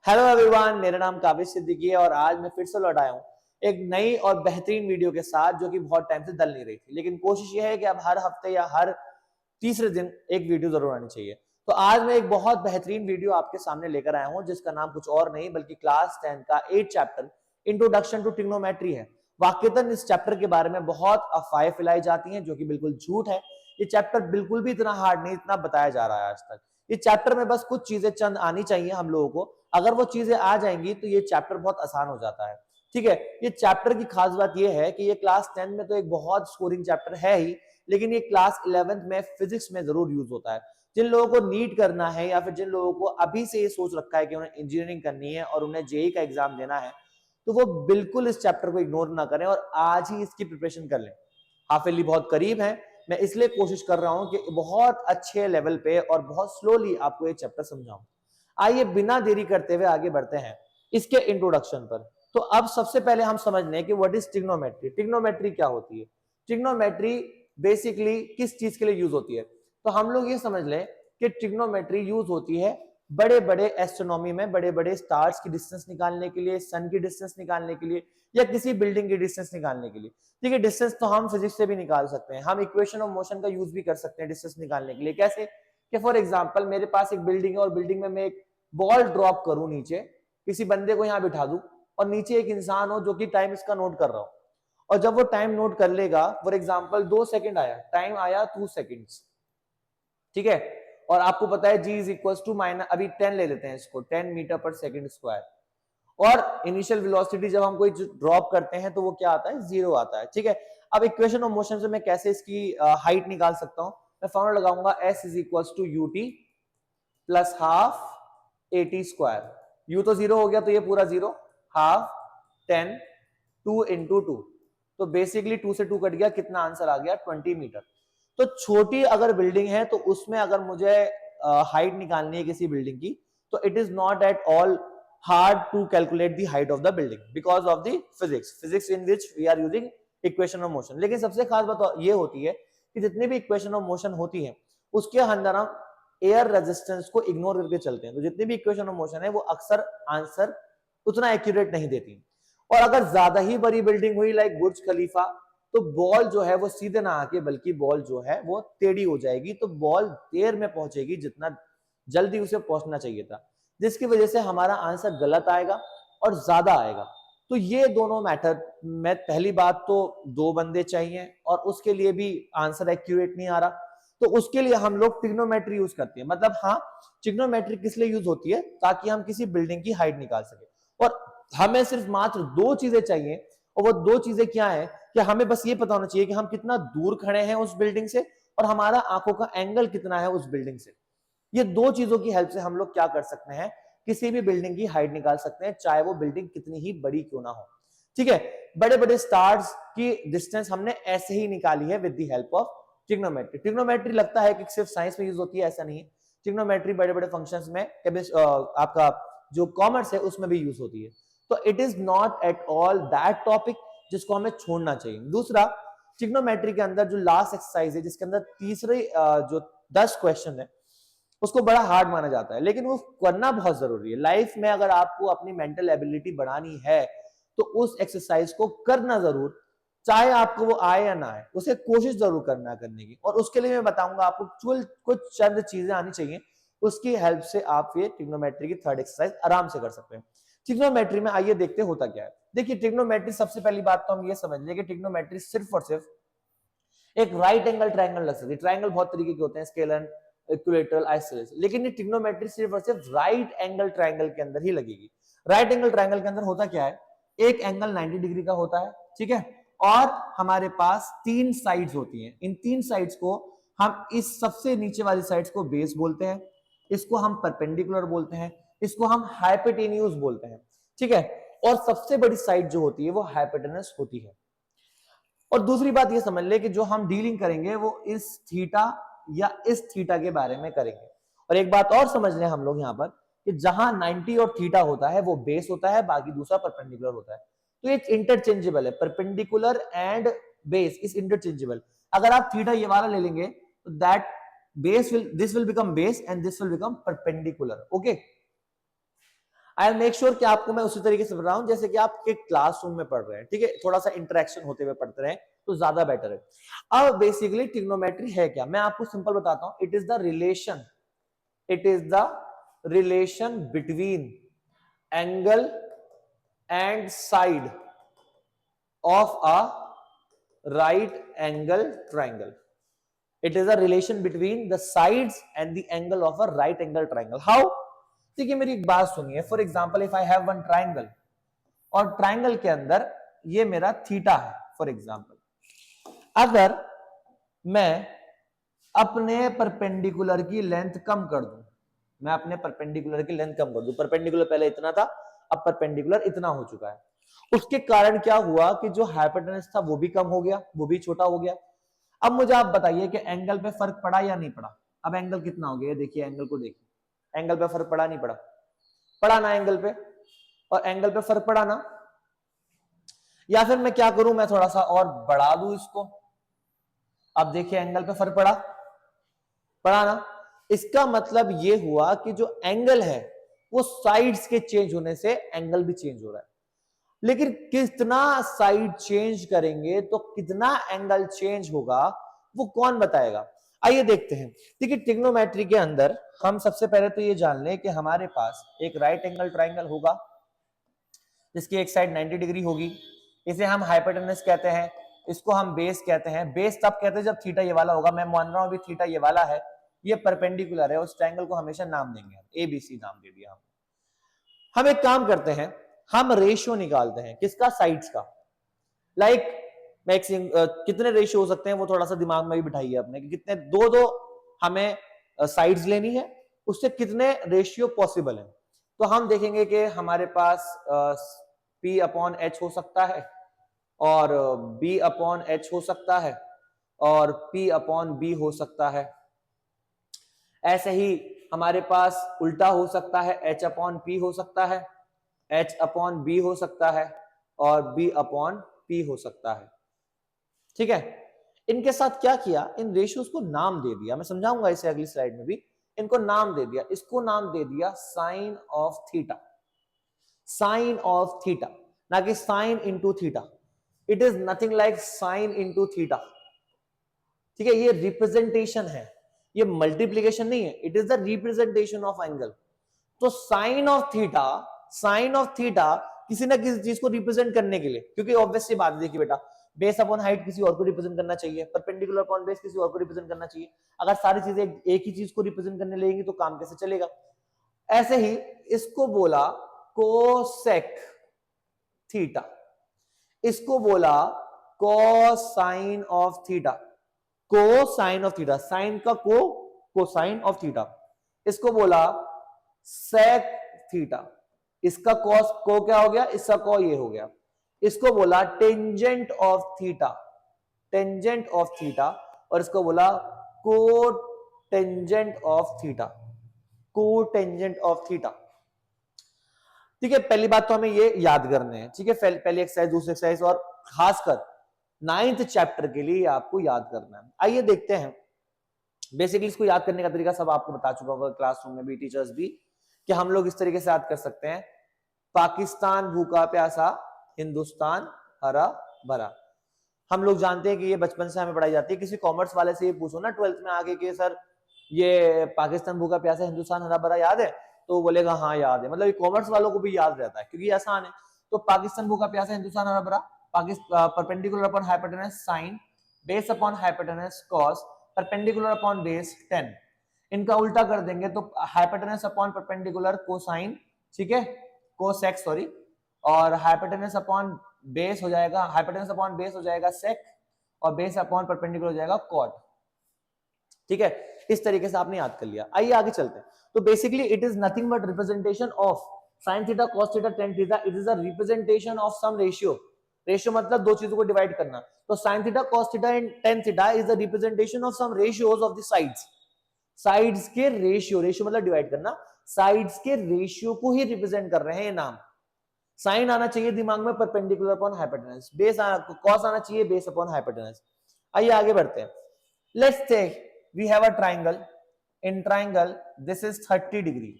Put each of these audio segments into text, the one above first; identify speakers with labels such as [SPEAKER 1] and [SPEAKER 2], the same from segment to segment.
[SPEAKER 1] Hello everyone, मेरा नाम काबिज सिद्दीकी है और आज मैं फिर से लौट आया हूँ एक नई और बेहतरीन वीडियो के साथ, जो कि बहुत टाइम से डल नहीं रही थी। लेकिन कोशिश ये है कि अब हर हफ्ते या हर तीसरे दिन एक वीडियो जरूर आनी चाहिए। तो आज मैं एक बहुत बेहतरीन वीडियो आपके सामने लेकर आया हूँ, जिसका नाम कुछ और नहीं बल्कि क्लास 10 का 8 चैप्टर इंट्रोडक्शन टू ट्रिग्नोमेट्री है। वाकईतन इस चैप्टर के बारे में बहुत अफवाहें फैलाई जाती हैं, जो कि बिल्कुल झूठ है। ये चैप्टर बिल्कुल भी इतना हार्ड नहीं, इतना बताया जा रहा है आज तक। इस चैप्टर में बस कुछ चीजें चंद आनी चाहिए हम लोगों को। अगर वो चीजें आ जाएंगी तो ये चैप्टर बहुत आसान हो जाता है। ठीक है, ये चैप्टर की खास बात ये है कि ये क्लास 10 में तो एक बहुत स्कोरिंग चैप्टर है ही, लेकिन ये क्लास 11th में फिजिक्स में जरूर यूज होता है। जिन लोगों को नीट करना है या फिर जिन लोगों को अभी से ये सोच रखा है कि उन्हें इंजीनियरिंग करनी है और उन्हें जेई का एग्जाम देना है, तो वो बिल्कुल इस चैप्टर को इग्नोर ना करें और आज ही इसकी प्रिपरेशन कर लें। हाफ ईयरली बहुत करीब है, मैं इसलिए कोशिश कर रहा हूं कि बहुत अच्छे लेवल पे और बहुत स्लोली आपको ये चैप्टर समझाऊं। आइए बिना देरी करते हुए आगे बढ़ते हैं इसके इंट्रोडक्शन पर। तो अब सबसे पहले हम समझ लें कि व्हाट इज ट्रिग्नोमेट्री। ट्रिग्नोमेट्री क्या होती है? ट्रिग्नोमेट्री बेसिकली किस चीज के लिए यूज होती है? तो हम लोग ये समझ लें कि ट्रिग्नोमेट्री यूज होती है बड़े बड़े एस्ट्रोनॉमी में, बड़े बड़े स्टार्स की डिस्टेंस निकालने के लिए, सन की डिस्टेंस निकालने के लिए, या किसी बिल्डिंग की डिस्टेंस निकालने के लिए। ठीक है, डिस्टेंस तो हम फिजिक्स से भी निकाल सकते हैं, हम इक्वेशन ऑफ मोशन का यूज भी कर सकते हैं डिस्टेंस निकालने के लिए। कैसे? कि फॉर एग्जांपल मेरे पास एक बिल्डिंग है और बिल्डिंग में मैं एक बॉल ड्रॉप करूं नीचे, किसी बंदे को यहां बिठा दूं और नीचे एक इंसान हो जो कि टाइम इसका नोट कर रहा हो, और जब वो टाइम नोट कर लेगा, फॉर एग्जांपल 2 सेकंड आया, टाइम आया 2 सेकंड्स। ठीक है, और आपको पता है जी इज इक्वल टू माइनस, अभी 10 ले लेते हैं इसको, 10 मीटर पर सेकंड स्क्वायर। और इनिशियल वेलोसिटी जब हम कोई ड्रॉप करते हैं तो वो क्या आता है? 0 आता है। ठीक है, अब इक्वेशन ऑफ मोशन से मैं कैसे इसकी हाइट निकाल सकता हूं? मैं फॉर्मूला लगाऊंगा s is equal to u t plus half a t square. U तो 0 हो गया तो ये पूरा 0, हाफ 10, 2 इंटू 2, तो बेसिकली 2 से 2 कट गया, कितना आंसर आ गया? 20 मीटर। तो छोटी अगर बिल्डिंग है तो उसमें अगर मुझे हाइट निकालनी है किसी बिल्डिंग की, तो it is not at all hard to calculate the height of the building because of the physics in which we are using equation of motion। लेकिन सबसे खास बात ये होती है कि जितनी भी equation of motion होती है उसके अंदर हम एयर रेजिस्टेंस को इग्नोर करके चलते हैं, तो जितनी भी इक्वेशन ऑफ मोशन है वो अक्सर आंसर उतना एक्यूरेट नहीं देती। और अगर ज्यादा ही बड़ी बिल्डिंग हुई लाइक बुर्ज खलीफा, तो बॉल जो है वो सीधे ना आके बल्कि बॉल जो है वो टेढ़ी हो जाएगी, तो बॉल देर में पहुंचेगी जितना जल्दी उसे पहुंचना चाहिए था, जिसकी वजह से हमारा आंसर गलत आएगा और ज्यादा आएगा। तो ये दोनों मैटर में पहली बात तो 2 बंदे चाहिए और उसके लिए भी आंसर एक्यूरेट नहीं आ रहा, तो उसके लिए हम लोग ट्रिग्नोमेट्री यूज करते हैं। मतलब हाँ, ट्रिग्नोमेट्री किस लिए यूज होती है? ताकि हम किसी बिल्डिंग की हाइट निकाल सके। और हमें सिर्फ मात्र 2 चीजें चाहिए, और वो 2 चीजें क्या है? कि हमें बस ये पता होना चाहिए कि हम कितना दूर खड़े हैं उस बिल्डिंग से और हमारा आंखों का एंगल कितना है उस बिल्डिंग से। ये 2 चीजों की हेल्प से हम लोग क्या कर सकते हैं? किसी भी बिल्डिंग की हाइट निकाल सकते हैं, चाहे वो बिल्डिंग कितनी ही बड़ी क्यों ना हो। ठीक है, बड़े बड़े स्टार्स की डिस्टेंस हमने ऐसे ही निकाली है with the help of trigonometry. Trigonometry लगता है कि सिर्फ साइंस में यूज होती है, ऐसा नहीं है। ट्रिग्नोमेट्री बड़े बड़े फंक्शंस में, आपका जो कॉमर्स है उसमें भी यूज होती है। तो it is not at all that topic जिसको हमें छोड़ना चाहिए। दूसरा, ट्रिग्नोमेट्री के अंदर जो लास्ट एक्सरसाइज है, जिसके अंदर तीसरे जो 10 क्वेश्चन है, उसको बड़ा हार्ड माना जाता है, लेकिन वो करना बहुत जरूरी है। लाइफ में अगर आपको अपनी मेंटल एबिलिटी बढ़ानी है तो उस एक्सरसाइज को करना जरूर, चाहे आपको वो आए या ना आए, उसे कोशिश जरूर करना करने की। और उसके लिए मैं बताऊंगा आपको कुछ चंद चीजें आनी चाहिए, उसकी हेल्प से आप ये ट्रिग्नोमेट्री की थर्ड एक्सरसाइज आराम से कर सकते हैं। ट्रिग्नोमेट्री में आइए देखते होता क्या है। देखिए, ट्रिग्नोमेट्री सबसे पहली बात तो हम ये समझ लें कि ट्रिग्नोमेट्री सिर्फ और सिर्फ एक राइट एंगल ट्रायंगल लग सकती है। ट्रायंगल बहुत तरीके के होते हैं, स्केलर, इक्विलेटरल, आइसोसेलेस, लेकिन ये ट्रिग्नोमेट्री सिर्फ और सिर्फ राइट एंगल ट्रायंगल के अंदर ही लगेगी। राइट एंगल ट्रायंगल के अंदर होता क्या है? एक एंगल 90 डिग्री का होता है, ठीक है, और हमारे पास 3 साइड्स होती हैं। इन 3 साइड्स को हम, इस सबसे नीचे वाली साइड्स को बेस बोलते हैं, इसको हम परपेंडिकुलर बोलते हैं, इसको हम हाइपोटेन्यूज बोलते हैं। ठीक है, और सबसे बड़ी साइड जो होती है वो हाइपोटेनस होती है। और दूसरी बात ये समझ ले कि जो हम डीलिंग करेंगे वो इस थीटा या इस थीटा के बारे में करेंगे। और एक बात और समझ लें हम लोग यहाँ पर कि जहां 90 और थीटा होता है वो बेस होता है, बाकी दूसरा परपेंडिकुलर होता है। तो ये इंटरचेंजेबल है, perpendicular and base is interchangeable. अगर आप थीटा ये वाला ले लेंगे तो that base will, this will become base and this will become perpendicular. Okay, I make sure कि आपको मैं उसी तरीके से पढ़ रहा हूं जैसे कि आप एक क्लासरूम में पढ़ रहे हैं, ठीक है, थोड़ा सा इंटरेक्शन होते हुए पढ़ते रहे तो ज्यादा बेटर है। अब बेसिकली ट्रिग्नोमेट्री है क्या, मैं आपको सिंपल बताता हूं। It is the relation between angle and side of a right angle triangle. It is a relation between the sides and the angle of a right angle triangle. How? देखिए मेरी एक बात सुनिए। For example if I have one triangle और triangle के अंदर ये मेरा थीटा है फॉर एग्जाम्पल, अगर मैं अपने परपेंडिकुलर की लेंथ कम कर दूं, मैं अपने परपेंडिकुलर की लेंथ कम कर दूं, परपेंडिकुलर पहले इतना था, अब परपेंडिकुलर इतना हो चुका है, उसके कारण क्या हुआ कि जो हाइपोटेनस था वो भी कम हो गया, वो भी छोटा हो गया। अब मुझे आप बताइए कि एंगल पे फर्क पड़ा या नहीं पड़ा। अब एंगल कितना हो गया, देखिए एंगल को देखिए, एंगल पे फर्क पड़ा नहीं पड़ा, पड़ा ना एंगल पे, और एंगल पे फर्क पड़ा ना। या फिर मैं क्या करूं, मैं थोड़ा सा और बढ़ा दूं इसको, अब देखिए एंगल पे फर्क पड़ा, पड़ा ना। इसका मतलब ये हुआ कि जो एंगल है वो साइड्स के चेंज होने से एंगल भी चेंज हो रहा है। लेकिन कितना साइड चेंज करेंगे तो कितना एंगल चेंज होगा वो कौन बताएगा। आइए देखते हैं। देखिए ट्रिग्नोमेट्री के अंदर हम सबसे पहले तो ये जान लें कि हमारे पास एक राइट एंगल ट्राइंगल होगा जिसकी एक साइड 90 डिग्री होगी, इसे हम हाइपोटेनस कहते हैं, इसको हम बेस कहते हैं। बेस तब कहते हैं जब थीटा ये वाला होगा, मैं मान रहा हूं अभी थीटा ये वाला है, ये परपेंडिकुलर है, उस ट्रायंगल को हमेशा नाम देंगे, ए बी सी नाम दे दिया हम एक काम करते हैं, हम रेशियो निकालते हैं किसका, साइड्स का। लाइक कितने रेशियो हो सकते हैं वो थोड़ा सा दिमाग में भी बिठाइए अपने कि कितने, दो दो हमें साइड्स लेनी है, उससे कितने रेशियो पॉसिबल है। तो हम देखेंगे कि हमारे पास P अपॉन एच हो सकता है, और B अपॉन एच हो सकता है, और P अपॉन बी हो सकता है। ऐसे ही हमारे पास उल्टा हो सकता है, H अपॉन P हो सकता है, H अपॉन बी हो सकता है, और B अपॉन P हो सकता है। ठीक है, इनके साथ क्या किया, इन रेशियोज को नाम दे दिया, मैं समझाऊंगा इसे अगली स्लाइड में भी। इनको नाम दे दिया, इसको नाम दे दिया sine of theta, sine of theta, ना कि sine into theta. It is nothing like sine into theta. ठीक है, ये रिप्रेजेंटेशन है, ये मल्टीप्लीकेशन नहीं है, it is the representation of angle. तो sine of theta, sine of theta किसी ना किसी चीज को रिप्रेजेंट करने के लिए, क्योंकि ऑब्वियस सी बात है, देखिए बेटा बेस अपॉन हाइट किसी और को रिप्रेजेंट करना चाहिए, परपेंडिकुलर अपॉन बेस किसी और को रिप्रेजेंट करना चाहिए। अगर सारी चीजें एक ही चीज को रिप्रेजेंट करने लगेंगी तो काम कैसे चलेगा। ऐसे ही इसको बोला कोसेक थीटा, इसको बोला cosine of theta, cosine of theta, sine का कोसाइन ऑफ थीटा, इसको बोला सेक थीटा, इसका कॉस को क्या हो गया, इसका कॉ ये हो गया, इसको बोला tangent of theta, tangent of theta, और इसको बोला को टेंजेंट ऑफ थीटा, को टेंजेंट ऑफ थीटा। ठीक है, पहली बात तो हमें ये याद करने हैं, ठीक है, पहली एक्सरसाइज, दूसरी एक्सरसाइज, और खासकर 9th चैप्टर के लिए आपको याद करना है। आइए देखते हैं। बेसिकली इसको याद करने का तरीका सब आपको बता चुका होगा क्लासरूम में भी, टीचर्स भी, कि हम लोग इस तरीके से याद कर सकते हैं। पाकिस्तान भूखा प्यासा, हिंदुस्तान हरा भरा। हम लोग जानते हैं कि ये बचपन से हमें पढ़ाई जाती है। किसी कॉमर्स वाले से ये पूछो ना 12th में आगे कि सर ये पाकिस्तान भूखा प्यासा, हिंदुस्तान हरा भरा याद है, तो बोलेगा हाँ याद है। मतलब ये कॉमर्स वालों को भी याद रहता है क्योंकि आसान है। तो पाकिस्तान भूखा प्यासा, हिंदुस्तान हरा भरा, perpendicular upon hypotenuse sine, base upon hypotenuse cos, perpendicular upon base tan. इनका उल्टा कर देंगे तो हाइपोटेनस अपॉन परपेंडिकुलर कोसाइन, ठीक है, कोसेक सॉरी, और हाइपोटेनस अपॉन बेस हो जाएगा, हाइपोटेनस अपॉन बेस हो जाएगा सेक, और बेस अपॉन परपेंडिकुलर हो जाएगा कॉट। ठीक है, इस तरीके से आपने याद कर लिया। आइए आगे चलते हैं। तो basically it is nothing but representation of sine theta, cos theta, tan theta. It is a representation of some ratio. Ratio मतलब दो चीजों को डिवाइड करना। तो sine theta, cos theta and tan theta is the representation of some ratios of the sides. Sides के ratio, ratio मतलब divide करना, sides के रेशियो को ही रिप्रेजेंट कर रहे हैं ये नाम। साइन आना चाहिए दिमाग में perpendicular upon hypotenuse, base cos आना चाहिए बेस अपॉन हाइपोटेनस। आइए आगे बढ़ते हैं। Let's take we have a triangle, in triangle this is 30 degree,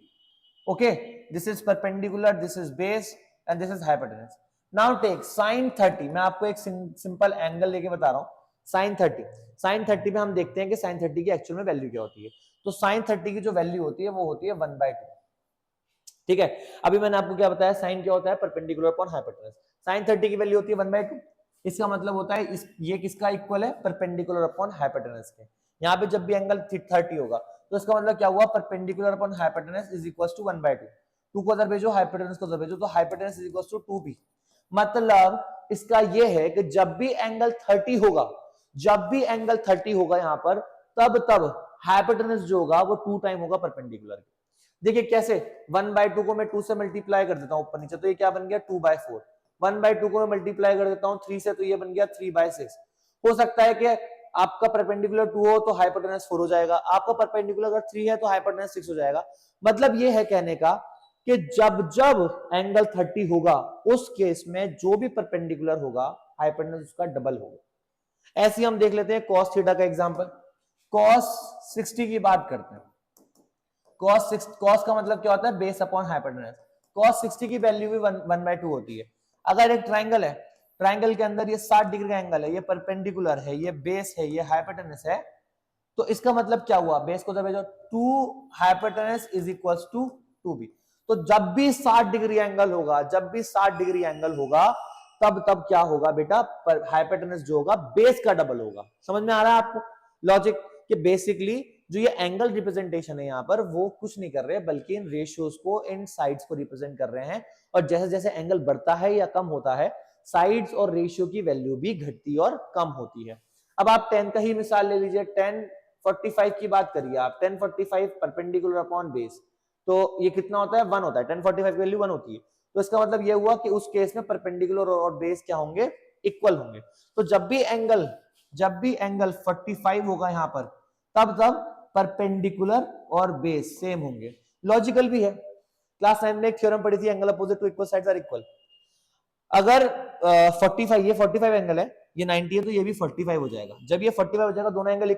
[SPEAKER 1] Okay, this is perpendicular, this is base and this is hypotenuse. Now take sin 30. मैं आपको एक simple angle लेके बता रहा हूँ. sin 30. sin 30 में हम देखते हैं कि sin 30 की एक्चुअल में वैल्यू क्या होती है. तो sin 30 की जो वैल्यू होती है वो होती है 1/2. ठीक है, अभी मैंने आपको क्या बताया, साइन क्या होता है, परपेंडिकुलर अपॉन हाइपोटेनस. sin 30 की वैल्यू होती है 1/2. इसका मतलब होता है ये किसका इक्वल है, परपेंडिकुलर अपॉन हाइपोटेनस के. यहाँ पे जब भी एंगल 30 होगा तो इसका मतलब क्या हुआ, perpendicular upon hypotenuse is equal to 1/2. 2 को उधर भेजो, हाइपोटेनस को उधर भेजो, तो hypotenuse is equal to 2b. मतलब इसका ये है कि जब भी एंगल 30 होगा, जब भी एंगल 30 होगा यहाँ पर, तब हाइपोटेनस जो होगा वो 2 टाइम होगा परपेंडिकुलर के. देखिए कैसे, 1/2 को मैं 2 से मल्टीप्लाई कर देता हूं ऊपर नीचे, तो ये क्या बन गया 2/4. 1/2 को मैं मल्टीप्लाई कर देता हूं 3 से, तो ये बन गया 3/6. हो सकता है कि आपका परपेंडिकुलर 2 हो तो हाइपोटेनस 4 हो जाएगा, आपका परपेंडिकुलर अगर 3 है तो हाइपोटेनस 6 हो जाएगा. मतलब ये है कहने का कि जब जब एंगल 30 होगा उस केस में जो भी परपेंडिकुलर होगा हाइपोटेनस उसका डबल होगा. ऐसे हम देख लेते हैं cos थीटा का एग्जांपल. cos 60 की बात करते हैं. cos का मतलब क्या होता है, बेस अपॉन हाइपोटेनस. cos 60 की वैल्यू भी 1/2 होती है. अगर एक ट्राइंगल है, ट्राइंगल के अंदर ये 60 डिग्री का एंगल है, ये परपेंडिकुलर है, ये बेस है, ये हाइपोटेनस है, तो इसका मतलब क्या हुआ, बेस को जब भेजो 2 hypotenuse is equals to 2b. तो जब भी 60 डिग्री एंगल होगा, जब भी 60 डिग्री एंगल होगा, तब क्या होगा बेटा, हाइपोटेनस जो होगा बेस का डबल होगा. समझ में आ रहा है आपको लॉजिक, कि बेसिकली जो ये एंगल रिप्रेजेंटेशन है यहाँ पर वो कुछ नहीं कर रहे हैं, बल्कि इन रेशियोज को, इन साइड्स को रिप्रेजेंट कर रहे हैं. और जैसे जैसे एंगल बढ़ता है या कम होता है, साइड्स और रेशियो की वैल्यू भी घटती और कम होती है. अब आप 10 का ही मिसाल ले लीजिए. 1045 की बात करिए आप. 1045 परपेंडिकुलर अपॉन बेस, तो ये कितना होता है, 1 होता है. 1045 की वैल्यू 1 होती है. तो इसका मतलब ये हुआ कि उस केस में परपेंडिकुलर और बेस क्या होंगे, इक्वल होंगे. तो जब भी एंगल 45 होगा यहाँ पर, तब परपेंडिकुलर और बेस सेम होंगे. लॉजिकल भी है. क्लास 9 में एक थ्योरम पढ़ी थी, angle opposite to equal sides are equal. अगर 45, ये 45 एंगल है, ये 90 है, तो ये भी 45 हो जाएगा. जब ये 45 हो जाएगा, दोनों एंगल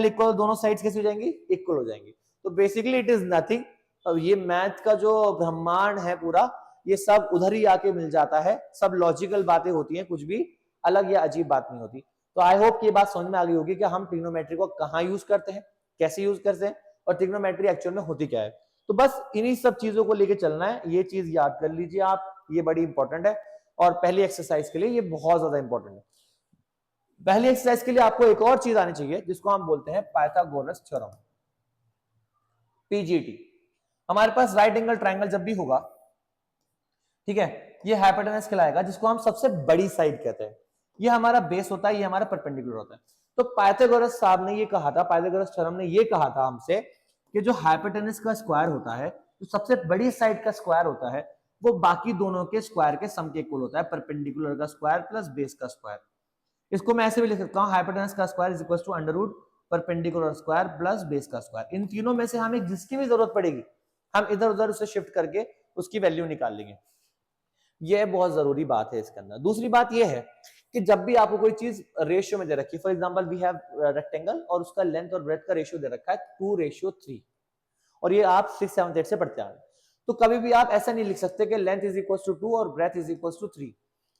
[SPEAKER 1] इक्वल, दोनों साइड्स कैसे हो जाएंगी, इक्वल हो जाएंगी. तो बेसिकली इट इज नथिंग. अब ये मैथ का जो ब्रह्मांड है पूरा, ये सब उधर ही आके मिल जाता है. सब लॉजिकल बातें होती हैं, कुछ भी अलग या अजीब बात नहीं होती. तो आई होप कि ये बात समझ में आ गई होगी कि हम ट्रिग्नोमेट्री को कहाँ यूज करते हैं, कैसे यूज करते हैं, और ट्रिग्नोमेट्री एक्चुअल में होती क्या है. तो बस इन्हीं सब चीजों को लेके चलना है. ये चीज याद कर लीजिए आप, ये बड़ी इंपॉर्टेंट है. और पहली एक्सरसाइज के लिए ये बहुत ज्यादा इंपॉर्टेंट है. पहली एक्सरसाइज के लिए आपको एक और चीज आनी चाहिए जिसको हम बोलते हैं पाइथागोरस थ्योरम, पीजीटी. हमारे पास राइट एंगल ट्राइंगल जब भी होगा, ठीक है, ये हाइपोटेनस कहलाएगा, जिसको हम सबसे बड़ी साइड कहते हैं. ये हमारा बेस होता है, ये हमारा परपेंडिकुलर होता है. तो पाइथागोरस साहब ने ये कहा था, पाइथागोरस थ्योरम ने ये कहा था हमसे कि जो हाइपोटेनस का स्क्वायर होता है, जो सबसे बड़ी साइड का स्क्वायर होता है, वो बाकी दोनों के स्क्वायर के सम के इक्वल होता है. परपेंडिकुलर का स्क्वायर प्लस बेस का स्क्वायर. इसको मैं ऐसे भी लिख सकता हूँ, हाइपोटेनस का square is equal to under root perpendicular square plus base का स्क्वायर. इन तीनों में से हमें जिसकी भी जरूरत पड़ेगी, हम इधर उधर उसे शिफ्ट करके उसकी वैल्यू निकाल लेंगे. यह बहुत जरूरी बात है इसके अंदर. दूसरी बात यह है कि जब भी आपको कोई चीज रेशियो में दे रखी है, for example we have rectangle और उसका लेंथ और ब्रेड्थ का रेशियो दे रखा है 2:3, और ये आप 6, 7, 8 से पढ़ते आ रहे हैं, तो कभी भी आप ऐसा नहीं लिख सकते कि लेंथ इज इक्वल टू 2 और ब्रेथ इज इक्वल टू 3.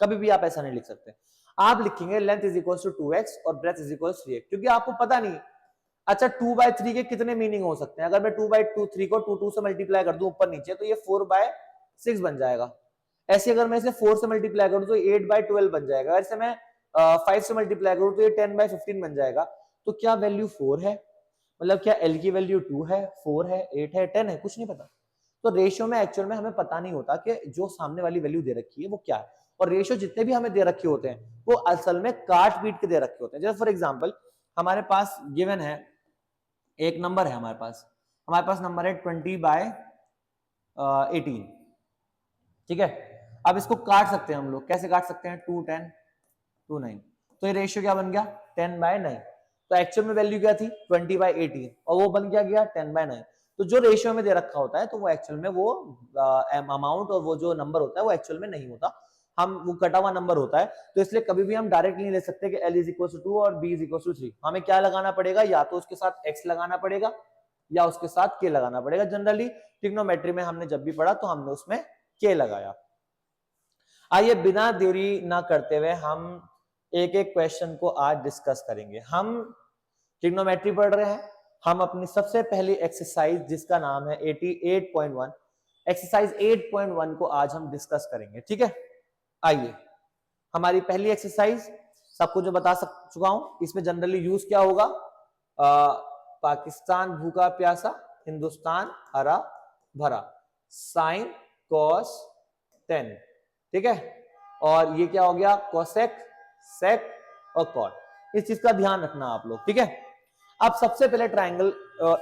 [SPEAKER 1] कभी भी आप ऐसा नहीं लिख सकते. आप लिखेंगे length is equal to 2x और breath is equal to 3x, क्योंकि आपको पता नहीं. अच्छा, 2/3 के कितने मीनिंग हो सकते हैं. अगर मैं 2/3 को 2 से मल्टीप्लाई कर दूं ऊपर नीचे, तो ये 4/6 बन जाएगा. ऐसे अगर मैं इसे 4 से मल्टीप्लाई करूं तो 8/12 बन जाएगा. ऐसे मैं 5 से मल्टीप्लाई करूं तो ये 10/15 बन जाएगा. तो क्या वैल्यू 4 है, मतलब क्या एल की वैल्यू 2 है, 4 है, 8 है, 10 है, कुछ नहीं पता. तो रेशियो में एक्चुअल में हमें पता नहीं होता कि जो सामने वाली वैल्यू दे रखी है वो क्या है. और रेशियो जितने भी हमें दे रखे होते हैं वो असल में काट पीट के दे रखे होते हैं. जैसे फॉर एग्जांपल हमारे पास गिवन है, एक नंबर है हमारे पास नंबर है 20/18, ठीक है. अब इसको काट सकते हैं हम लोग. कैसे काट सकते हैं, 2, 10, 2, 9. तो ये रेशियो क्या बन गया, 10/9. तो एक्चुअल में वैल्यू क्या थी, 20/18, और वो बन गया 10/9. तो जो रेशियो में दे रखा होता है, तो वो एक्चुअल में वो अमाउंट और वो जो नंबर होता है वो एक्चुअल में नहीं होता, हम वो कटा हुआ नंबर होता है. तो इसलिए कभी भी हम डायरेक्ट नहीं ले सकते कि L इज इक्वल टू 2 और B इज इक्वल टू 3. हमें क्या लगाना पड़ेगा, या तो उसके साथ X लगाना पड़ेगा, या उसके साथ के लगाना पड़ेगा। जनरली ट्रिग्नोमेट्री में हमने जब भी पढ़ा तो हमने उसमें के लगाया। आइए बिना देरी ना करते हुए हम एक एक क्वेश्चन को आज डिस्कस करेंगे। हम ट्रिग्नोमेट्री पढ़ रहे हैं। हम अपनी सबसे पहली एक्सरसाइज जिसका नाम है 88.1 एक्सरसाइज 8.1 को आज हम डिस्कस करेंगे। ठीक है, आइए हमारी पहली एक्सरसाइज सबको जो बता चुका हूं, इसमें जनरली यूज क्या होगा, पाकिस्तान भूखा प्यासा, हिंदुस्तान हरा भरा, साइन कॉस टेन। ठीक है, और ये क्या हो गया, कोसेक सेक और कॉट। इस चीज का ध्यान रखना आप लोग। ठीक है, अब सबसे पहले ट्राइंगल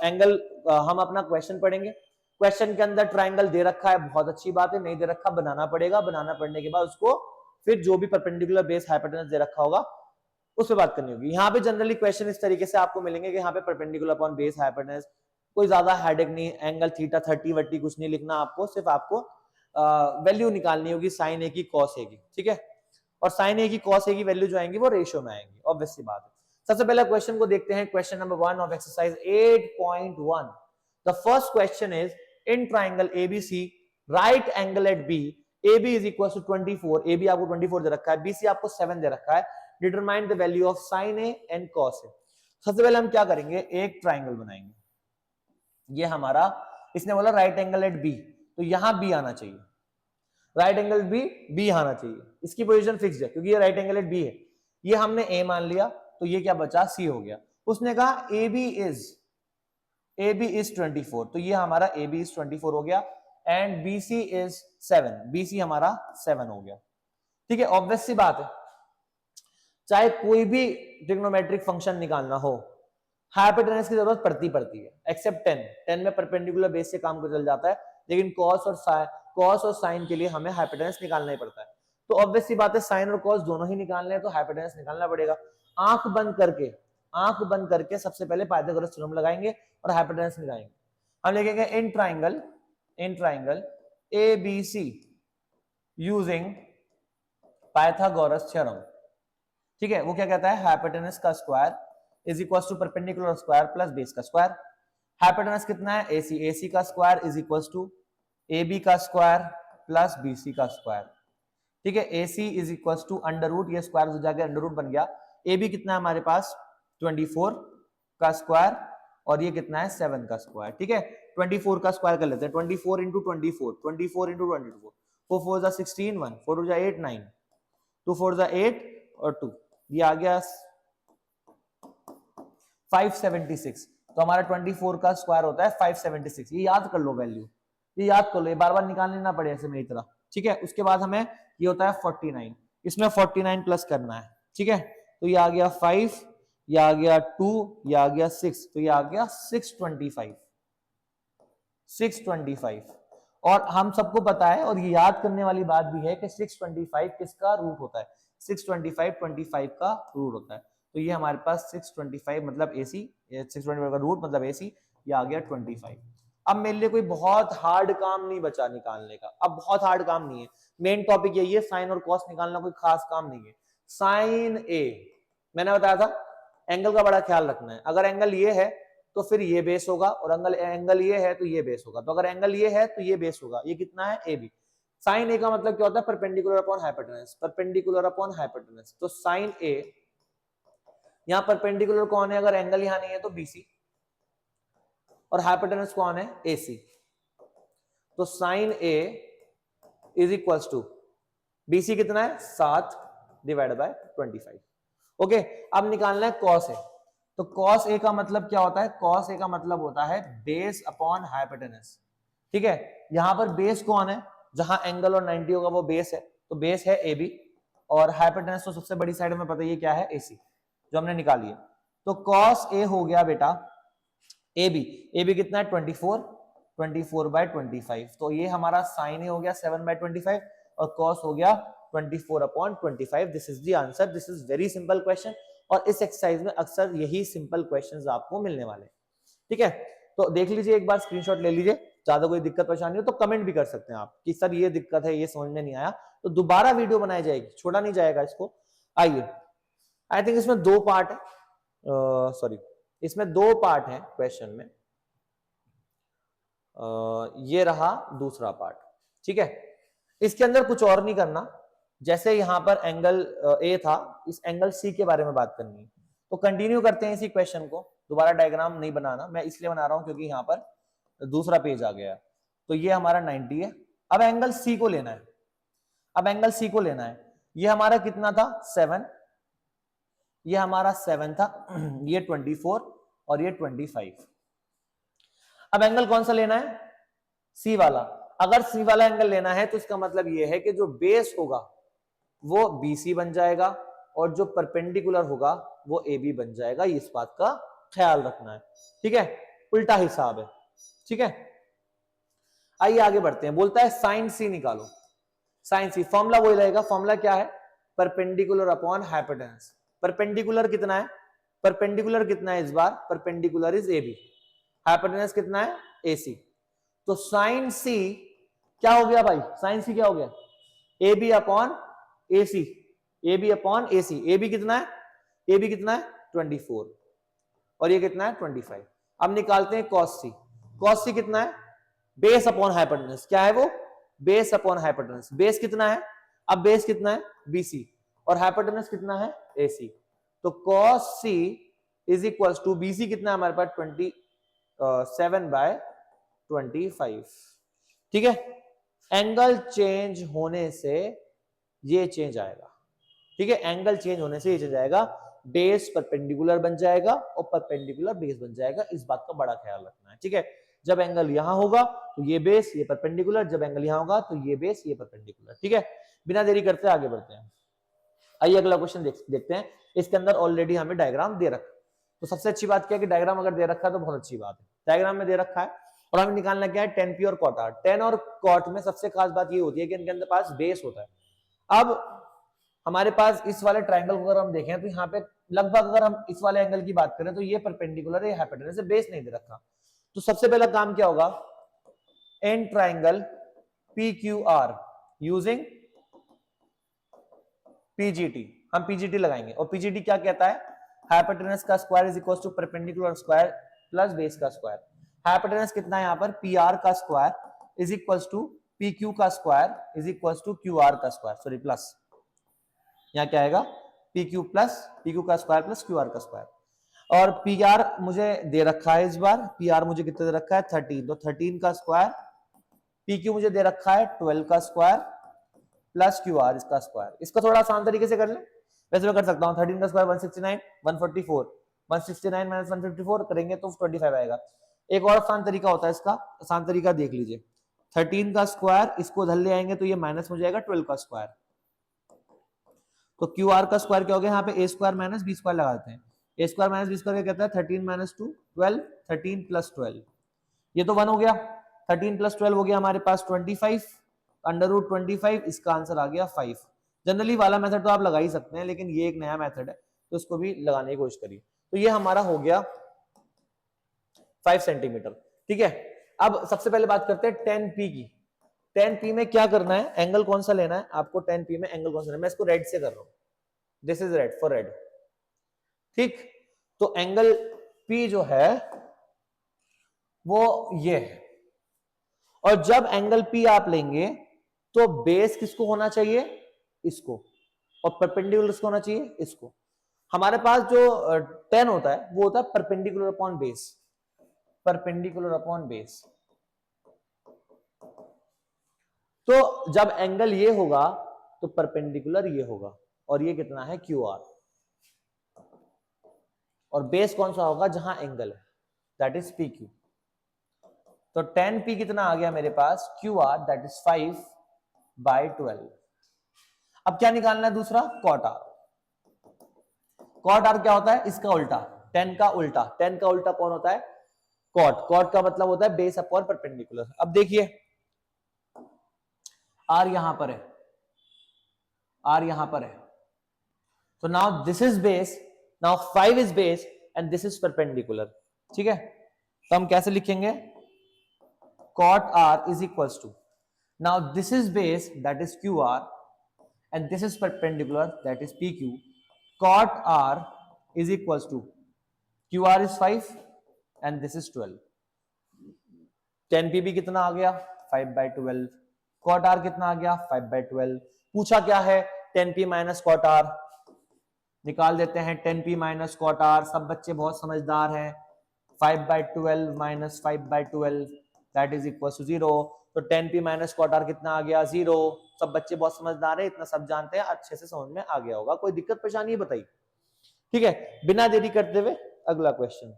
[SPEAKER 1] एंगल हम अपना क्वेश्चन पढ़ेंगे। क्वेश्चन के अंदर ट्राइंगल दे रखा है, बहुत अच्छी बात है। नहीं दे रखा बनाना पड़ेगा, बनाना पड़ने के बाद उसको फिर जो भी परपेंडिकुलर बेस हाइपोटेनस दे रखा होगा उस पर बात करनी होगी। यहाँ पे जनरली क्वेश्चन इस तरीके से आपको मिलेंगे कि यहाँ पे परपेंडिकुलर अपॉन बेस हाइपोटेनस, कोई ज्यादा हेडेक नहीं, एंगल थीटा 30 वट्टी कुछ नहीं लिखना आपको, सिर्फ आपको वैल्यू निकालनी होगी साइन ए की कॉस ए की। ठीक है, और साइन ए की कॉस ए की वैल्यू जो आएंगी वो रेशियो में आएंगी, ऑब्वियस सी बात है। सबसे पहले क्वेश्चन को देखते हैं, question number 1 of exercise 8.1। The first question is in triangle ABC right angle at B AB is equal to 24, AB आपको 24 दे रखा है, BC आपको 7 दे रखा है। Determine the value of sine A and cos A. सबसे पहले हम क्या करेंगे, एक ट्राइंगल बनाएंगे। ये हमारा, इसने बोला राइट एंगल एट बी, तो यहां बी आना चाहिए, राइट एंगल बी आना चाहिए। इसकी पोजीशन फिक्स्ड है क्योंकि ये राइट एंगल एट बी है। ये हमने ए मान लिया, तो ये क्या बचा, सी हो गया। उसने कहा AB इज 24, तो ये हमारा AB इज 24 हो गया, एंड BC इज 7, BC हमारा 7 हो गया। ठीक है, ऑब्वियस सी बात है, चाहे कोई भी ट्रिग्नोमेट्रिक फंक्शन निकालना हो, हाइपोटेनस की जरूरत पड़ती है, एक्सेप्ट 10 में परपेंडिकुलर बेस से काम कर चल जाता है, लेकिन कॉस और साइन के लिए हमें हाइपोटेनस निकालना ही पड़ता है। तो ऑब्वियस सी बात है, साइन और कॉस दोनों ही निकालने हैं, तो हाइपोटेनस निकालना पड़ेगा। आंख बंद करके सबसे पहले पाइथागोरस थ्योरम लगाएंगे और हाइपोटेनस निकालेंगे। हम लिखेंगे in triangle ABC using Pythagoras theorem. ठीक है, वो क्या कहता है, हाइपोटेनस का square is equal to perpendicular square plus base का स्क्वायर। हाइपोटेनस कितना है, AC का square is equal to AB का स्क्वायर प्लस BC का स्क्वायर। ठीक है, AC is equal to under root, ये स्क्वायर हो जाकर अंडर रूट बन गया। AB कितना है हमारे पास, 24 का स्क्वायर, और ये कितना है, 7 का स्क्वायर। ठीक है, 24 का स्क्वायर कर लेते हैं, 24 इंटू 24, 24 इंटू 24, 4 4 जा 16, 1 4 2 जा 8 9, 2 4 जा 8 और 2, ये आ गया 576। तो हमारा 24 का स्क्वायर होता है 576। ये याद कर लो वैल्यू, ये याद कर लो, ये बार बार निकालने ना पड़े ऐसे मेरी तरह। ठीक है, उसके बाद हमें ये होता है 49, इसमें 49 प्लस करना है। ठीक है, तो ये आ गया 5, ये आ गया 2, ये आ गया 6, तो ये आ गया 625। और हम सबको पता है, और ये याद करने वाली बात भी है कि 625 किसका रूट होता है, 625 का रूट होता है। तो ये हमारे पास 625 मतलब AC, 625 का रूट मतलब AC, ये आ गया 25। अब मेरे लिए कोई बहुत हार्ड काम नहीं बचा निकालने का, अब बहुत हार्ड काम नहीं है। मेन टॉपिक यही है, साइन और कॉस निकालना कोई खास काम नहीं है। साइन ए, मैंने बताया था एंगल का बड़ा ख्याल रखना है। अगर एंगल ये है तो फिर ये बेस होगा, और एंगल ये है तो ये बेस होगा। तो अगर एंगल ये है तो ये बेस होगा। ये कितना है, AB। साइन ए का मतलब क्या होता है, perpendicular upon hypotenuse, perpendicular upon hypotenuse. तो साइन ए, यहां परपेंडिकुलर कौन है, अगर एंगल यहां नहीं है तो BC, और हाइपोटेनस कौन है, AC। तो sine A is equal to BC कितना है, 7 डिवाइड बाय 25। ओके, अब निकालना है कॉस ए। तो कॉस ए का मतलब क्या होता है, कॉस ए का मतलब होता है बेस अपॉन हाइपोटेनस। ठीक है, यहां पर बेस कौन है, जहां एंगल और 90 होगा वो बेस है, तो बेस है AB, और हाइपोटेनस तो सबसे बड़ी साइड में पता ही क्या है, AC, जो हमने निकाली है। तो कॉस ए हो गया बेटा AB कितना है, 24 बाय 25। तो ये हमारा साइन ए हो गया 7 बाय 25, और कॉस हो गया 24 upon 25। This is the answer. This is very simple question, और इस एक्सरसाइज में अक्सर यही सिंपल क्वेश्चंस आपको मिलने वाले हैं। ठीक है, तो देख लीजिए एक बार, स्क्रीनशॉट ले लीजिए। ज्यादा कोई दिक्कत परेशानी हो तो कमेंट भी कर सकते हैं आप कि सर ये दिक्कत है, ये समझ में नहीं आया, तो दोबारा वीडियो बनाई जाएगी, छोड़ा नहीं जाएगा इसको। आइए, आई थिंक इसमें 2 पार्ट है, सॉरी इसमें 2 पार्ट है क्वेश्चन में। ये रहा दूसरा पार्ट, ठीक है। इसके अंदर कुछ और नहीं करना, जैसे यहां पर एंगल ए था, इस एंगल सी के बारे में बात करनी है। तो कंटिन्यू करते हैं इसी क्वेश्चन को, दोबारा डायग्राम नहीं बनाना, मैं इसलिए बना रहा हूं क्योंकि यहाँ पर दूसरा पेज आ गया। तो ये हमारा 90 है। अब एंगल सी को लेना है, अब एंगल सी को लेना है। ये हमारा कितना था 7, ये हमारा 7 था, ये 24 और ये 25। अब एंगल कौन सा लेना है, सी वाला। अगर सी वाला एंगल लेना है तो इसका मतलब ये है कि जो बेस होगा वो बीसी बन जाएगा और जो परपेंडिकुलर होगा वो ए बी बन जाएगा। इस बात का ख्याल रखना है, ठीक है, उल्टा हिसाब है, ठीक है। आइए आगे बढ़ते हैं। बोलता है साइन सी निकालो। साइन सी फॉर्मूला वही रहेगा, फॉर्मूला क्या है, परपेंडिकुलर अपॉन हाइपोटेनस। परपेंडिकुलर कितना है, परपेंडिकुलर कितना है इस बार, perpendicular is A B, hypotenuse कितना है ए सी। तो साइन सी क्या हो गया भाई, साइन सी क्या हो गया, A B upon A C, A B upon A C. A B कितना है, ए बी कितना है 24 और ये कितना है 25। अब निकालते हैं कॉस सी। कॉस सी कितना है, बेस अपॉन हाइपोटेनस, क्या है वो, बेस अपॉन हाइपोटेनस। बेस कितना है, अब बेस कितना है बीसी और हाइपोटेनस कितना है एसी। तो cos C is equal to BC कितना है हमारे पास 27/25, ठीक है। एंगल चेंज होने से ये चेंज आएगा, ठीक है, एंगल चेंज होने से ये चेंज आएगा, बेस परपेंडिकुलर बन जाएगा और परपेंडिकुलर बेस बन जाएगा। इस बात का बड़ा ख्याल रखना है, ठीक है। जब एंगल यहां होगा तो ये बेस ये परपेंडिकुलर, जब एंगल यहां होगा तो ये बेस ये परपेंडिकुलर, ठीक है। बिना देरी करते आगे बढ़ते हैं। आइए अगला क्वेश्चन देखते हैं। इसके अंदर ऑलरेडी हमें डायग्राम दे रखा, तो सबसे अच्छी बात क्या है कि डायग्राम अगर दे रखा है तो बहुत अच्छी बात है। डायग्राम में दे रखा है और हमें निकालना क्या है, tan P और cot R। tan और cot में सबसे खास बात ये होती है कि इनके अंदर पास बेस होता है। अब हमारे पास इस वाले ट्राइंगल को अगर हम देखें तो यहाँ पे लगभग अगर हम इस वाले एंगल की बात करें तो ये परपेंडिकुलर है, हाइपोटेनस है, बेस नहीं दे रखा। तो सबसे पहला काम क्या होगा, in triangle PQR using PGT, हम PGT लगाएंगे। और PGT क्या कहता है, हाइपोटेनस का square is equal to perpendicular square plus base का स्क्वायर। हाइपोटेनस कितना है यहाँ पर, PR का square is equal to PQ का square is equal to QR का स्क्वायर, सॉरी प्लस, यहाँ क्या आएगा PQ प्लस PQ का स्क्वायर प्लस QR का स्क्वायर। और PR मुझे दे रखा है इस बार, PR मुझे कितना दे रखा है 13, तो 13 का स्क्वायर, PQ मुझे दे रखा है 12 का स्क्वायर प्लस QR इसका स्क्वायर। इसका थोड़ा आसान तरीके से कर लें, वैसे मैं कर सकता हूँ। 13 का स्क्वायर 169, 144, 169 माइनस 154 करेंगे तो 25 आएगा। एक और आसान तरीका होता है इसका, आसान तरीका देख लीजिए। 13 का स्क्वायर इसको उधर ले आएंगे तो ये माइनस हो जाएगा 12 का स्क्वायर। तो QR का स्क्वायर क्या हो गया, यहाँ पे a square minus B square लगाते हैं। a square minus B square क्या कहता है, 13 माइनस 2 12, 13 प्लस 12, ये तो 1 हो गया। 13 प्लस 12 हो गया हमारे पास 25, अंडर रूट 25, इसका आंसर आ गया 5। जनरली वाला मेथड तो आप लगा ही सकते हैं, लेकिन ये एक नया मेथड है तो इसको भी लगाने की कोशिश करिए। तो ये हमारा हो गया 5 सेंटीमीटर, ठीक है। अब सबसे पहले बात करते हैं 10P की। 10P में क्या करना है, एंगल कौन सा लेना है आपको, 10P में एंगल कौन सा लेना है, मैं इसको रेड से कर रहा हूं, this is red for red, ठीक। तो एंगल P जो है वो ये है, और जब एंगल P आप लेंगे तो बेस किसको होना चाहिए, इसको, और परपेंडिकुलर किसको होना चाहिए, इसको। हमारे पास जो 10 होता है वो होता है perpendicular upon base, perpendicular upon base. तो जब एंगल ये होगा तो परपेंडिकुलर ये होगा, और ये कितना है QR, और बेस कौन सा होगा जहां एंगल है, दैट इज PQ। तो 10P कितना आ गया मेरे पास, QR दैट इज 5/12। अब क्या निकालना है दूसरा, cot R। cot R क्या होता है, इसका उल्टा, 10 का उल्टा। 10 का उल्टा कौन होता है, cot। cot का मतलब होता है बेस अपॉन परपेंडिकुलर। अब देखिए R यहां पर है, R यहां पर है, तो now this is base, now 5 is base and this is perpendicular, ठीक है। तो हम कैसे लिखेंगे, cot R is equals to, now this is base that is QR and this is perpendicular that is PQ. Cot R is equals to, QR is 5 and this is 12. 10pb कितना आ गया 5/12, cot r कितना आ गया 5/12। पूछा क्या है 10p minus cot R, निकाल देते हैं 10p माइनस कॉट आर। सब बच्चे बहुत समझदार हैं। 5/12 minus 5/12 that is equal to 0। तो 10p माइनस कॉट आर कितना आ गया 0। सब बच्चे बहुत समझदार है, इतना सब जानते हैं, अच्छे से समझ में आ गया होगा। कोई दिक्कत परेशानी बताइए। ठीक है, बिना देरी करते हुए अगला क्वेश्चन।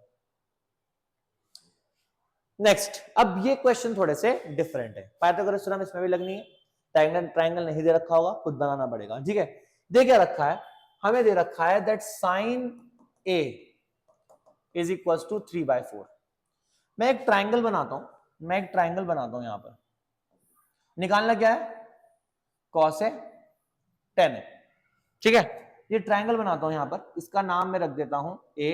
[SPEAKER 1] नेक्स्ट, अब ये क्वेश्चन थोड़े से डिफरेंट है। पाइथागोरस थ्योरम इसमें भी लगनी है। ट्रायंगल ट्रायंगल नहीं दे रखा होगा, खुद बनाना पड़ेगा। ठीक है, दे क्या रखा है, हमें दे रखा है that sine A is equal to 3/4। मैं एक ट्रायंगल बनाता हूं, यहां पर निकालना क्या है कॉस ए tan ए। ठीक है, ये ट्रायंगल बनाता हूं यहां पर, इसका नाम मैं रख देता हूं ए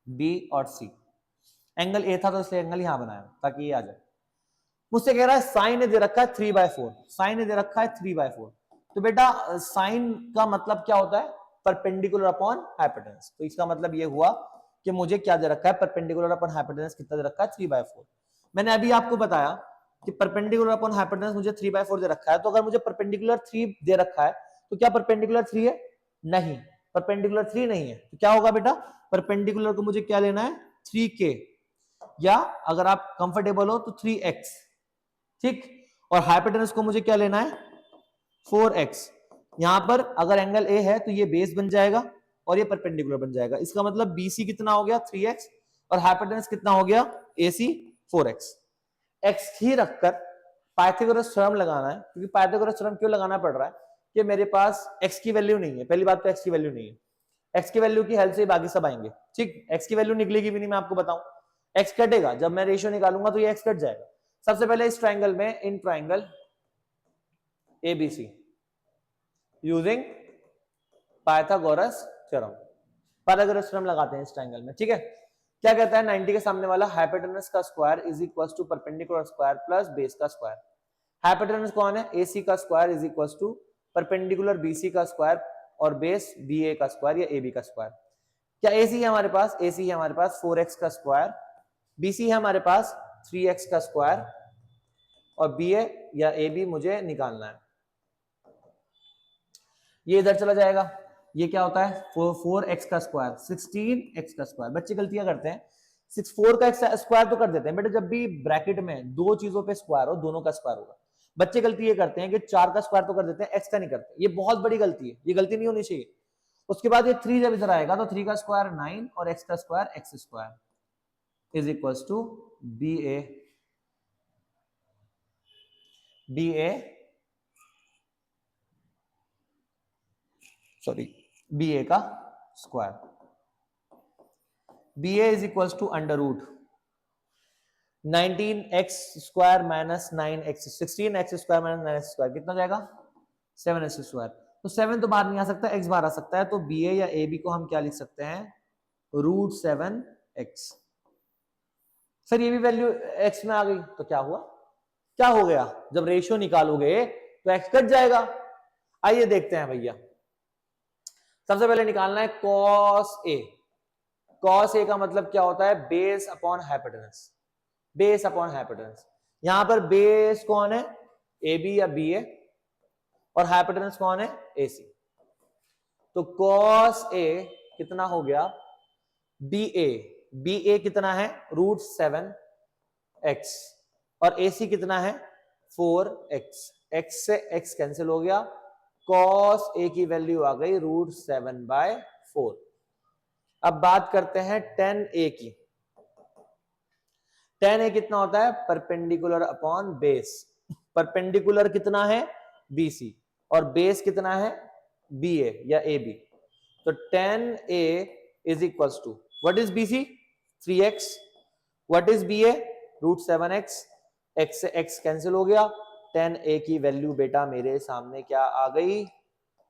[SPEAKER 1] बी और सी। एंगल ए था तो इसलिए एंगल यहां बनाया ताकि ये आ जाए। मुझसे कह रहा है साइन ए दे रखा है 3/4, साइन ए दे रखा है 3/4। तो बेटा साइन का मतलब क्या होता है परपेंडिकुलर अपॉन हाइपोटेनस। तो इसका मतलब ये हुआ कि मुझे क्या दे रखा है परपेंडिकुलर अपॉन हाइपोटेनस कितना दे रखा है 3/4। मैंने अभी आपको बताया कि परपेंडिकुलर अपॉन हाइपोटेनस मुझे 3/4 दे रखा है। तो अगर मुझे परपेंडिकुलर 3 दे रखा है तो क्या परपेंडिकुलर 3 है? नहीं, परपेंडिकुलर 3 नहीं है। तो क्या होगा बेटा, परपेंडिकुलर को मुझे क्या लेना है 3k, या अगर आप कंफर्टेबल हो तो 3x। ठीक, और हाइपोटेनस को मुझे क्या लेना है 4x। यहां पर अगर एंगल ए है तो ये बेस बन जाएगा और ये परपेंडिकुलर बन जाएगा। इसका मतलब BC कितना हो गया 3x और हाइपोटेनस कितना हो गया AC 4x। x ही रखकर पाइथागोरस थ्योरम लगाना है, क्योंकि पाइथागोरस थ्योरम क्यों लगाना पड़ रहा है कि मेरे पास x की वैल्यू नहीं है। पहली बात तो x की वैल्यू नहीं है, x की वैल्यू की हेल्प से बाकी सब आएंगे। ठीक, x की वैल्यू निकलेगी भी नहीं, मैं आपको बताऊं। x कटेगा, जब मैं रेशियो निकालूंगा तो ये x कट जाएगा। सबसे पहले इस ट्राइंगल में, इन triangle ABC using Pythagoras theorem, Pythagoras theorem लगाते हैं इस ट्राइंगल में। ठीक है, क्या कहता है 90 के सामने वाला हाइपोटेनस का square is equal to perpendicular square plus base का स्क्वायर। हाइपोटेनस कौन है AC का square is equal to perpendicular BC का स्क्वायर और बेस BA का स्क्वायर या AB का स्क्वायर। क्या AC है हमारे पास, AC है हमारे पास 4x का स्क्वायर, BC है हमारे पास 3x का स्क्वायर और BA या AB मुझे निकालना है। ये इधर चला जाएगा, ये क्या होता है 4x का स्क्वायर 16x का स्क्वायर। बच्चे गलतियां करते हैं, 4 का स्क्वायर तो कर देते हैं बेटा, जब भी ब्रैकेट में दो चीजों पे स्क्वायर हो दोनों का स्क्वायर होगा। बच्चे गलती ये करते हैं कि 4 का स्क्वायर तो कर देते हैं, x का नहीं करते। ये बहुत बड़ी गलती है, ये गलती नहीं होनी चाहिए। उसके बाद ये 3 जब इधर आएगा तो 3 का स्क्वायर 9 और x का square x square is equal to BA का square. BA is equal to under root 19x square minus 9x, 16x square minus 9x square कितना जाएगा 7x स्क्वायर। तो 7 तो बाहर नहीं आ सकता, x बाहर आ सकता है। तो BA या AB को हम क्या लिख सकते हैं √7x। सर ये भी वैल्यू x में आ गई तो क्या हुआ, क्या हो गया, जब रेशियो निकालोगे तो x कट जाएगा। आइए देखते हैं भैया, सबसे पहले निकालना है cos A। cos A का मतलब क्या होता है base upon hypotenuse, base upon hypotenuse. यहां पर बेस कौन है AB या BA और हाइपोटेनस कौन है AC। तो cos A कितना हो गया BA कितना है √7x और AC कितना है 4x। x से x कैंसिल हो गया, cos A की वैल्यू आ गई √7/4। अब बात करते हैं tan A की। tan A कितना होता है परपेंडिकुलर अपॉन बेस। परपेंडिकुलर कितना है BC और बेस कितना है BA या AB। तो tan A is equal to what is BC 3x, what is BA √7x। x से x कैंसिल हो गया, tan A की वैल्यू बेटा मेरे सामने क्या आ गई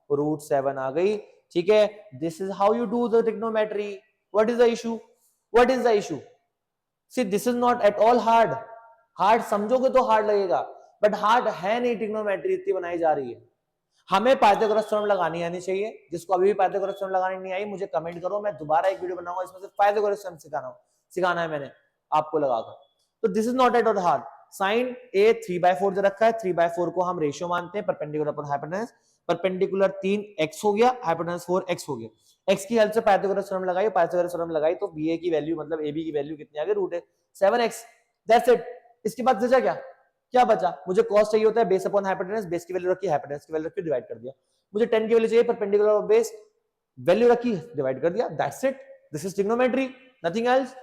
[SPEAKER 1] √7 आ गई। ठीक है, this is how you do the trigonometry. What is the issue, what is the issue, see this is not at all hard. Hard समझोगे तो हार्ड लगेगा, बट हार्ड है नहीं। ट्रिग्नोमेट्री इतनी बनाई जा रही है, हमें पाइथागोरस थ्योरम लगानी आनी चाहिए। जिसको अभी भी पाइथागोरस थ्योरम लगानी नहीं आई मुझे कमेंट करो, मैं दोबारा एक वीडियो बनाऊंगा, इसमें से पाइथागोरस थ्योरम सिखाना है मैंने आपको लगाकर। तो this is not at all hard. Sine A 3/4 दे रखा है, 3/4 को हम रेशियो मानते हैं perpendicular upon hypotenuse. Perpendicular 3x हो गया, हाइपोटेनस 4x हो गया। x की हेल्प से पाइथागोरस थ्योरम लगाई, पाइथागोरस थ्योरम लगाई तो ba की वैल्यू मतलब ab की वैल्यू कितनी आ गई, रूट 7x। That's it. इसके बाद बचा क्या, क्या बचा, मुझे कॉस चाहिए होता है बेस अपॉन हाइपोटेनस, बेस की वैल्यू रखी, हाइपोटेनस की वैल्यू रखी, डिवाइड कर दिया। मुझे 10 की वैल्यू चाहिए परपेंडिकुलर ऑफ बेस, वैल्यू रखी, डिवाइड कर दिया। That's it, this is trigonometry, nothing else.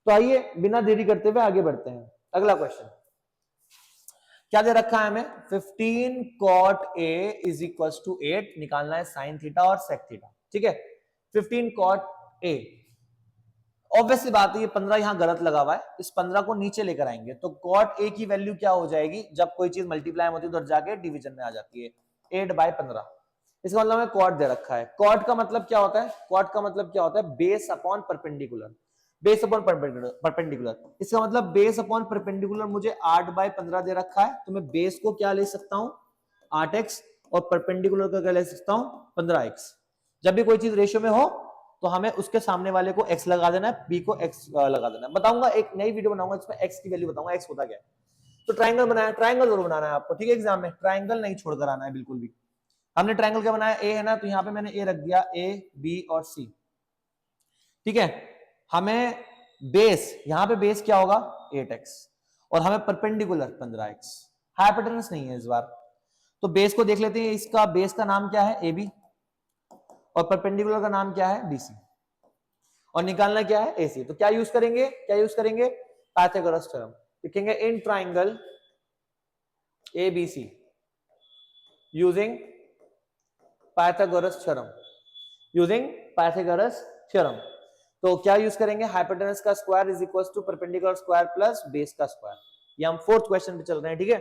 [SPEAKER 1] तो आइए बिना देरी करते हुए आगे बढ़ते हैं। अगला क्वेश्चन क्या दे रखा है हमें, 15 cot A is equal to 8 निकालना है साइन थीटा और सेक थीटा। ठीक है, 15 cot A, ऑब्वियसली बात है ये 15 यहां गलत लगा हुआ है, इस 15 को नीचे लेकर आएंगे तो cot A की वैल्यू क्या हो जाएगी, जब कोई चीज मल्टीप्लाई होती है तो जाके डिवीजन में आ जाती है, 8/15। इसका मतलब हमें cot दे रखा है। cot का मतलब क्या होता है, cot का मतलब क्या होता है, base upon perpendicular, base upon perpendicular. इसका मतलब बेस अपॉन परपेंडिकुलर मुझे 8/15 दे रखा है, तो मैं बेस को क्या ले सकता हूं 8x और परपेंडिकुलर का क्या ले सकता हूं 15x। जब भी कोई चीज रेशियो में हो तो हमें उसके सामने वाले को x लगा देना है, b को x लगा देना है। बताऊंगा, एक नई वीडियो बनाऊंगा जिसमें x की वैल्यू बताऊंगा x होता क्या है। तो ट्राइंगल बनाया, ट्राइंगल जरूर बनाना है आपको, ठीक है, एग्जाम में ट्राइंगल नहीं छोड़कर आना है बिल्कुल भी। हमने ट्राइंगल क्या बनाया, a है ना, तो यहाँ पे मैंने a रख दिया, a b और c। ठीक है, हमें बेस, यहां पे बेस क्या होगा 8x और हमें परपेंडिकुलर 15x, हाइपोटेनस नहीं है इस बार। तो बेस को देख लेते हैं, इसका बेस का नाम क्या है AB और परपेंडिकुलर का नाम क्या है BC और निकालना क्या है AC। तो क्या यूज करेंगे, क्या यूज करेंगे, पाइथागोरस थ्योरम। लिखेंगे in triangle ABC using Pythagoras theorem, using Pythagoras theorem. तो क्या यूज करेंगे, हाइपोटेनस का square is equal to perpendicular square plus base का स्क्वायर। ये हम फोर्थ क्वेश्चन पे चल रहे हैं। ठीक है,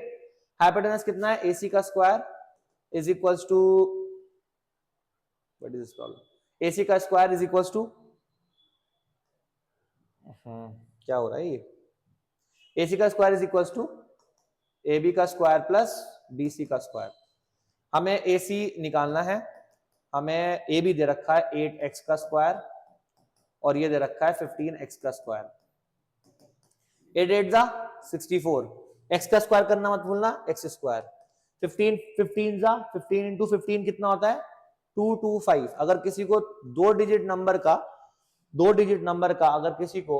[SPEAKER 1] हाइपोटेनस कितना है, AC का square is equal to, what is this problem, AC का स्क्वायर इज इक्वल टू, क्या हो रहा है ये, AC का square is equal to AB का स्क्वायर प्लस BC का स्क्वायर। हमें AC निकालना है, हमें AB दे रखा है 8x का स्क्वायर और ये दे रखा है 15x का स्क्वायर। 8 8 जा 64, x का स्क्वायर करना मत भूलना, x स्क्वायर। 15 15 जा 15 इंटू 15 कितना होता है 225। अगर किसी को दो डिजिट नंबर का अगर किसी को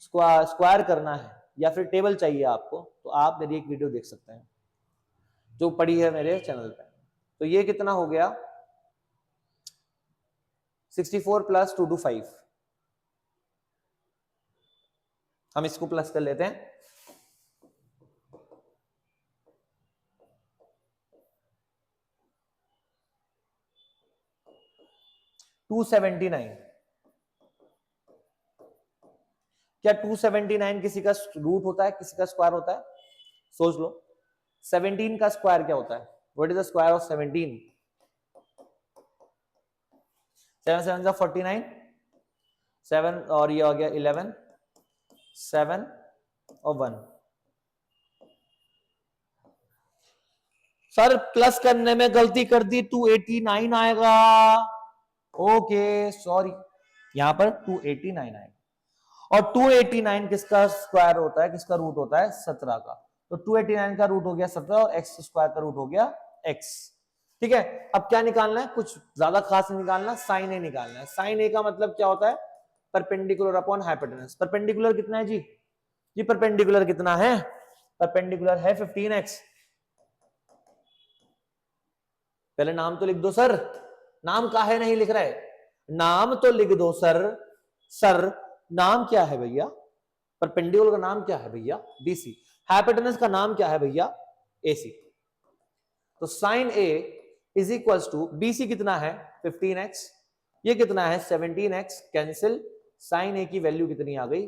[SPEAKER 1] स्क्वायर करना है या फिर टेबल चाहिए आपको, तो आप मेरी एक वीडियो देख सकते हैं जो पड़ी है मेरे चैनल पे। तो ये कितना हो गया 64 प्लस 225, हम इसको प्लस कर लेते हैं, $279। क्या 279 किसी का रूट होता है, किसी का स्क्वायर होता है, सोच लो। 17 का स्क्वायर क्या होता है, what is the square of 17, 7 7 जा 49, 7 और ये हो गया 11, 7 और 1। सर प्लस करने में गलती कर दी, 289 आएगा। ओके सॉरी, यहां पर 289 आएगा और 289 किसका स्क्वायर होता है, किसका रूट होता है 17 का। तो 289 का रूट हो गया 17 और x स्क्वायर का रूट हो गया x। ठीक है, अब क्या निकालना है, कुछ ज्यादा खास नहीं निकालना, साइन ए निकालना है। साइन ए का मतलब क्या होता है, परपेंडिकुलर अपॉन हाइपोटेनस। परपेंडिकुलर कितना है जी परपेंडिकुलर कितना है, परपेंडिकुलर है 15x। पहले नाम तो लिख दो सर, नाम काहे नहीं लिख रहे, नाम तो लिख दो सर। सर नाम क्या है भैया, परपेंडिकुलर का नाम क्या है भैया BC, हाइपोटेनस का नाम क्या है भैया AC। तो sine A is equal to BC कितना है 15x, ये कितना है 17x, कैंसिल, साइन A की वैल्यू कितनी आ गई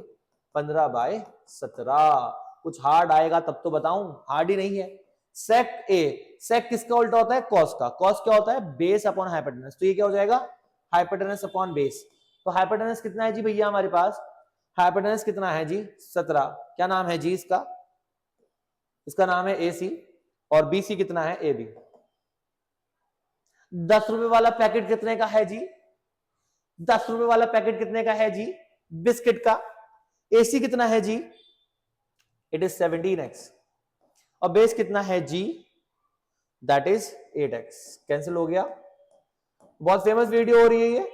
[SPEAKER 1] 15/17। कुछ हार्ड आएगा तब तो बताऊं, हार्ड ही नहीं है। सेक A, सेक किसका उल्टा होता है, कॉस का। कॉस क्या होता है, बेस अपॉन हाइपोटेनस। तो ये क्या हो जाएगा हाइपोटेनस अपॉन बेस। तो हाइपोटेनस कितना है जी भैया हमारे पास, हाइपोटेनस कितना है जी 17। क्या नाम है जी इसका, इसका नाम है AC और BC कितना है AB। 10 रुपए वाला पैकेट कितने का है जी, 10 रुपए वाला पैकेट कितने का है जी बिस्किट का। AC कितना है जी इट इज 17x, और बेस कितना है g, that is 8x। Cancel हो गया। बहुत फेमस वीडियो हो रही है ये।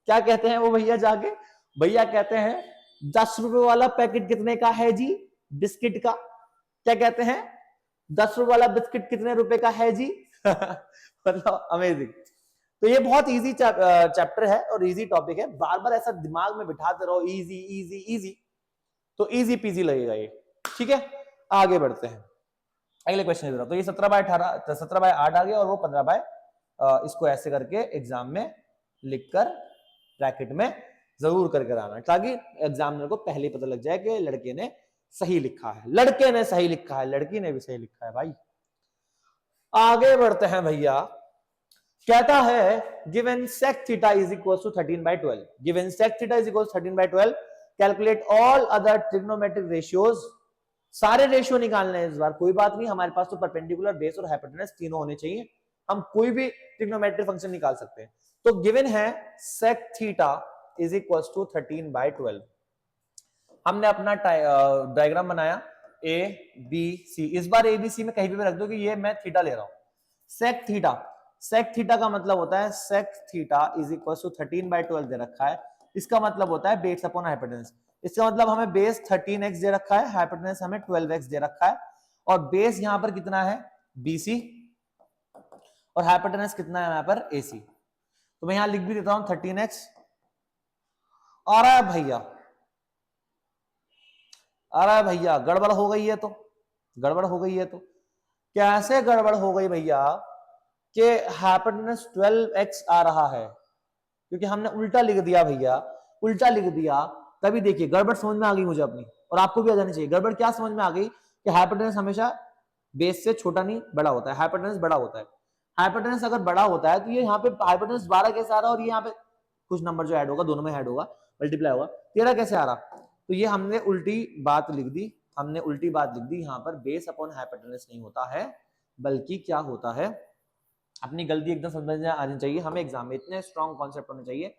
[SPEAKER 1] क्या कहते हैं वो भैया जाके, भैया कहते हैं 10 रुपए वाला पैकेट कितने का है जी, बिस्किट का। क्या कहते हैं, 10 रुपए वाला बिस्किट कितने रुपए का है जी। मतलब अमेजिंग। तो ये बहुत इजी चैप्टर है और इजी टॉपिक है, बार बार ऐसा दिमाग में बिठाते रहो, इजी इजी इजी, तो इजी पीजी लगेगा ये। ठीक है, आगे बढ़ते हैं अगले क्वेश्चन की तरफ। तो ये 17/18, 17/8 आ गया, और वो 15 इसको ऐसे करके एग्जाम में लिखकर ब्रैकेट में जरूर करके आना, ताकि एग्जामिनर को पहले पता लग जाए कि लड़के ने सही लिखा है, लड़के ने सही लिखा है, लड़की ने भी सही लिखा है भाई। आगे बढ़ते हैं भैया। कहता है given sec theta is equal to 13/12, given sec theta is equal to 13/12, calculate all other trigonometric ratios. सारे रेशियो निकालने हैं इस बार, कोई बात नहीं, हमारे पास तो परपेंडिकुलर, बेस और हाइपोटेनस तीनों होने चाहिए, हम कोई भी ट्रिग्नोमेट्रिक फंक्शन निकाल सकते हैं। तो गिवन है sec theta is equal to 13/12। हमने अपना डायग्राम बनाया ए बी सी, इस बार ए बी सी में कहीं भी रख दो कि ये मैं थीटा ले रहा हूं। सेक थीटा, सेक थीटा का मतलब होता है sec theta is equal to 13/12 दे रखा है, इसका मतलब होता है बेस अपॉन हाइपोटेनस। इसका मतलब हमें बेस 13x दे रखा है, हाइपोटेनस हमें 12x दे रखा है, और बेस यहां पर कितना है BC, और हाइपोटेनस कितना है यहां पर AC। तो मैं यहां लिख भी देता हूं 13x। आ रहा है भैया, अरे भैया गड़बड़ हो गई है, तो गड़बड़ हो गई है। तो कैसे गड़बड़ हो गई भैया कि हाइपोटेनस 12x आ रहा है, क्योंकि हमने उल्टा लिख दिया भैया, उल्टा लिख दिया। तभी देखिए गड़बड़ समझ में आ गई मुझे अपनी, और आपको भी आ जानी चाहिए। गड़बड़ क्या समझ में आ गई कि हाइपोटेनस हमेशा बेस से छोटा नहीं बड़ा होता है, हाइपोटेनस बड़ा होता है। हाइपोटेनस अगर बड़ा होता है तो ये यहाँ पे हाइपोटेनस 12 कैसे आ रहा है, और ये यहाँ पे कुछ नंबर जो ऐड होगा दोनों में ऐड होगा, मल्टीप्लाई होगा, 13 कैसे आ रहा। तो ये हमने उल्टी बात लिख दी, हमने उल्टी बात लिख दी। यहाँ पर बेस अपॉन हाइपोटेनस नहीं होता है, बल्कि क्या होता है, अपनी गलती एकदम समझ में आनी चाहिए हमें, एग्जाम में इतने स्ट्रॉन्ग कॉन्सेप्ट होने चाहिए।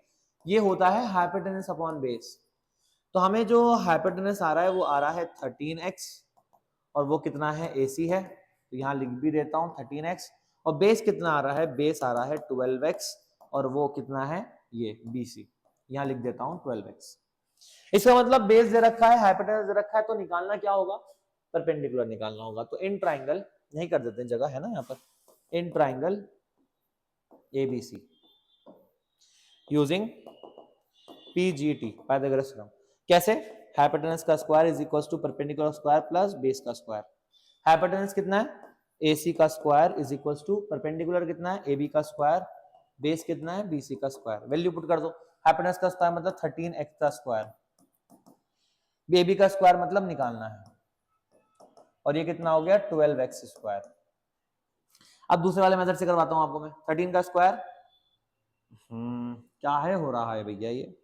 [SPEAKER 1] ये होता है हाइपोटेनस अपॉन बेस। तो हमें जो हाइपोटेनस आ रहा है वो आ रहा है 13x, और वो कितना है AC है, तो यहाँ लिख भी देता हूँ 13x। और बेस कितना आ रहा है, बेस आ रहा है 12x, और वो कितना है ये BC, यहाँ लिख देता हूँ 12x। इसका मतलब बेस दे रखा है, हाइपोटेनस दे रखा है, तो निकालना क्या होगा, परपेंडिकुलर निकालना होगा। तो इन ट्राइंगल नहीं कर देते हैं, जगह है ना यहाँ पर, in triangle ABC using PGT, Pythagoras theorem. कैसे, हाइपोटेनस का square is equal to perpendicular square plus base का स्क्वायर। हाइपोटेनस कितना है AC का square is equal to perpendicular कितना है AB का स्क्वायर, बेस कितना है BC का स्क्वायर। वैल्यू पुट कर दो, हाइपोटेनस का स्क्वायर मतलब 13x का स्क्वायर, AB का स्क्वायर मतलब निकालना है, और ये कितना हो गया 12x स्क्वायर। अब दूसरे वाले मेथड से करवाता हूं आपको मैं। 13 का स्क्वायर, क्या है हो रहा है भैया, ये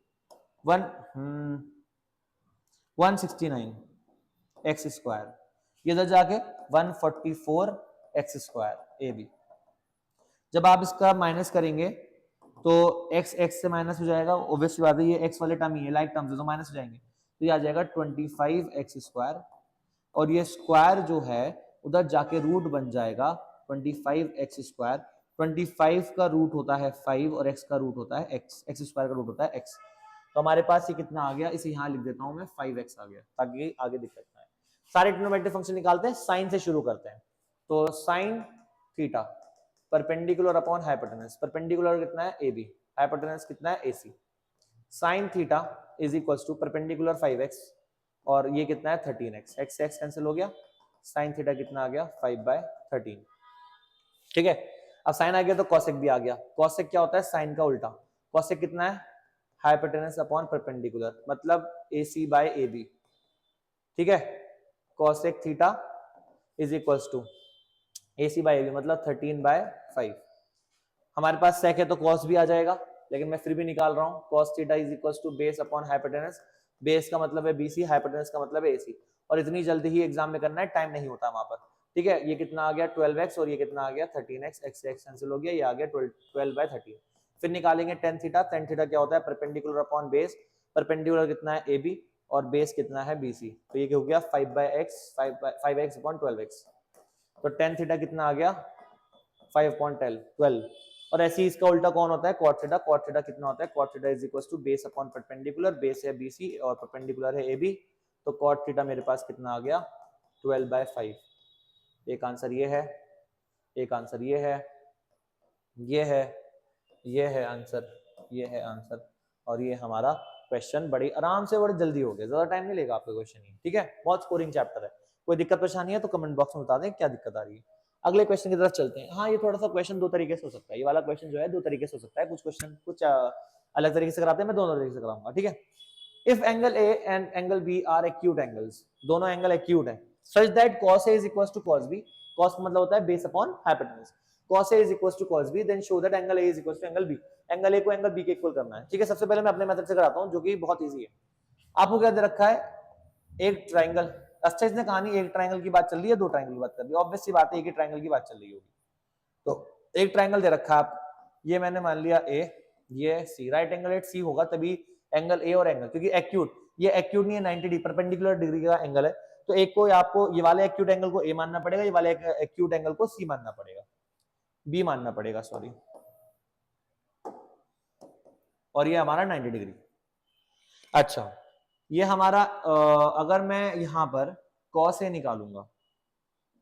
[SPEAKER 1] 169 एक्स स्क्वायर, ये इधर जाके 144 एक्स स्क्वायर AB। जब आप इसका माइनस करेंगे तो x x से माइनस हो जाएगा, ऑब्वियसली बात है, ये x वाले टर्म ही है, लाइक टर्म्स है, तो माइनस हो जाएंगे, तो ये आ जाएगा 25x स्क्वायर, और ये स्क्वायर जो है उधर जाके रूट बन जाएगा 25x स्क्वायर। 25 का रूट होता है 5, और x का रूट होता है x स्क्वायर का रूट होता है x। तो हमारे पास ये कितना आ गया, इसे यहाँ लिख देता हूँ मैं 5x आ गया, ताकि आगे दिख सकता है। सारे ट्रिग्नोमेट्रिक फंक्शन निकालते हैं, साइन से शुरू करते हैं। तो sine theta perpendicular upon hypotenuse, perpendicular कितना है AB, हाइपोटेनस कितना है AC। Sine theta is equal to perpendicular 5x, और ये कितना है 13x, x x कैंसिल हो गया, साइन थीटा कितना आ गया 5/13। ठीक है, अब साइन आ गया तो कॉसेक भी आ गया। कॉसेक क्या होता है, साइन का उल्टा। कॉसेक कितना है, हाइपोटेनस अपॉन परपेंडिकुलर, मतलब AC/AB। ठीक है, cosec theta is equal to AC/AB मतलब 13/5। हमारे पास सेक है तो कॉस भी आ जाएगा, लेकिन मैं फिर भी निकाल रहा हूँ। Cos theta is equal to base upon hypotenuse, base का मतलब है BC, हाइपोटेनस का मतलब है AC। और इतनी जल्दी ही एग्जाम में करना है, टाइम नहीं होता वहां पर। ठीक है, ये कितना आ गया 12x, और ये कितना आ गया 13x, x से x कैंसिल हो गया, ये आ गया 12/13। फिर निकालेंगे टेन थीटा। टेन थीटा क्या होता है, परपेंडिकुलर अपॉन बेस, परपेंडिकुलर कितना है AB, और बेस कितना है BC, तो ये हो गया 5x/12x। तो tan थीटा कितना आ गया 5/12। और ऐसे ही इसका उल्टा कौन होता है cot थीटा। cot थीटा कितना होता है cot theta is equal to base upon perpendicular, base है BC और परपेंडिकुलर है AB, तो cot थीटा मेरे पास कितना आ गया 12/5। एक आंसर ये है, एक आंसर ये है, ये है, ये है आंसर, ये है आंसर, और ये हमारा क्वेश्चन बड़ी आराम से बड़े जल्दी हो गया, ज्यादा टाइम नहीं लेगा आपका क्वेश्चन ही, ठीक है। बहुत स्कोरिंग चैप्टर है। कोई दिक्कत परेशानी है तो कमेंट बॉक्स में बता दें क्या दिक्कत आ रही है। अगले क्वेश्चन की तरफ चलते हैं। हाँ, ये थोड़ा सा क्वेश्चन दो तरीके से हो सकता है, ये वाला क्वेश्चन जो है दो तरीके से हो सकता है। कुछ क्वेश्चन कुछ अलग तरीके से कराते हैं, मैं दोनों तरीके से कराऊंगा, ठीक है। If angle A and angle B are acute angles, दोनों एंगल एक्यूट है, such that cos A is equals to cos B, cos का मतलब होता है base upon hypotenuse, cos A is equals to cos B, then show that angle A is equals to angle B, angle A को angle B के equal करना है, ठीक है। सबसे पहले मैं अपने मेथड से कराता हूं जो कि बहुत इजी है। आपको क्या दे रखा है, एक ट्राइंगल। अच्छा, इसने कहानी एक ट्राइंगल की बात चल रही है, दो ट्राइंगल की बात कर रही है, ऑब्वियस सी बात है एक ही ट्राइंगल की बात चल रही होगी। तो एक ट्राइंगल दे रखा है आप, ये मैंने मान लिया A, ये C, right angle at C होगा तभी एंगल A और एंगल, क्योंकि एक्यूट, ये एक्यूट नहीं है 90 डिग्री परपेंडिकुलर डिग्री का एंगल है, तो एक को आपको ये वाले एक्यूट एंगल को A मानना पड़ेगा, ये वाले एक्यूट एंगल को C मानना पड़ेगा, B मानना पड़ेगा, सॉरी, और ये हमारा 90 डिग्री। अच्छा, ये हमारा अगर मैं यहां पर cos A निकालूंगा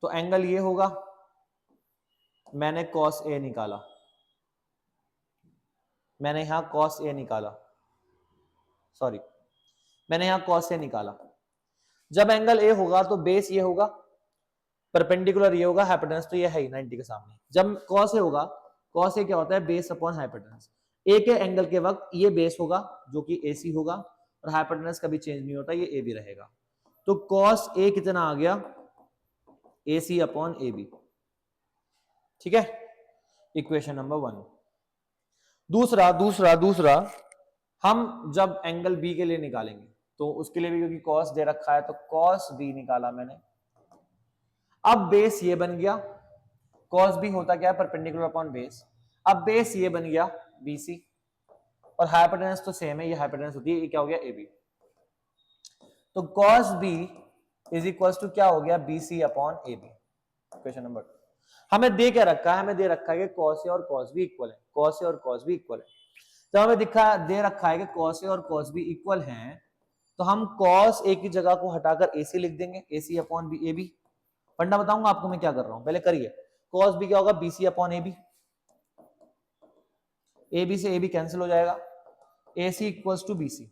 [SPEAKER 1] तो एंगल ये होगा, मैंने cos A निकाला, मैंने यहां cos A निकाला, सॉरी, मैंने यहां cos A निकाला। जब एंगल A होगा तो बेस ये होगा, परपेंडिकुलर ये होगा, हाइपोटेन्यूज तो ये है ही 90 के सामने। जब cos A होगा, cos A क्या होता है बेस अपॉन हाइपोटेन्यूज, A के एंगल के वक्त ये बेस होगा जो कि AC होगा, और हाइपोटेन्यूज कभी चेंज नहीं होता, ये AB रहेगा। तो cos A कितना आ गया AC अपॉन AB, ठीक है, इक्वेशन नंबर 1। दूसरा दूसरा दूसरा हम जब एंगल B के लिए निकालेंगे तो उसके लिए भी, क्योंकि cos दे रखा है तो cos B निकाला मैंने। अब बेस ये बन गया, cos B होता क्या है परपेंडिकुलर अपॉन बेस, अब बेस ये बन गया BC, और हाइपोटेन्यूज तो सेम है, ये हाइपोटेन्यूज होती है, ये क्या हो गया AB। तो cos B is equal to क्या हो गया BC upon AB। Question number 2 हमें दे क्या रखा है, हमें दे रखा है कि cos A और cos B इक्वल है, cos A और cos B इक्वल है। जब हमें दे रखा है कि cos A और cos B इक्वल हैं, तो हम cos A की जगह को हटाकर AC लिख देंगे, AC अपॉन B AB। फंडा बताऊंगा आपको मैं क्या कर रहा हूं, पहले करिए। cos B क्या होगा BC अपॉन AB, AB से AB कैंसिल हो जाएगा, AC इक्वल्स टू BC।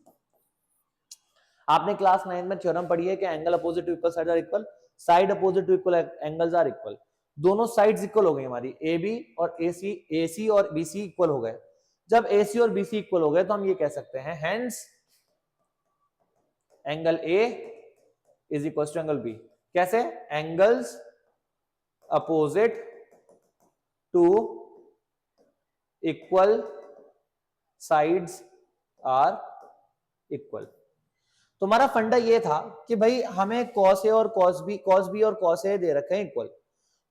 [SPEAKER 1] आपने क्लास 9 में थ्योरम पढ़ी है कि angle opposite to equal side are equal, side opposite to equal angles are equal. दोनों साइड्स इक्वल हो गई हमारी, AB और AC और BC इक्वल हो गए। जब AC और BC इक्वल हो गए तो हम ये कह सकते हैं hence angle A is equal to angle B। कैसे, angles opposite to equal sides are equal. तुम्हारा फंडा ये था कि भाई हमें cos A और cos B और cos A दे रखे हैं इक्वल।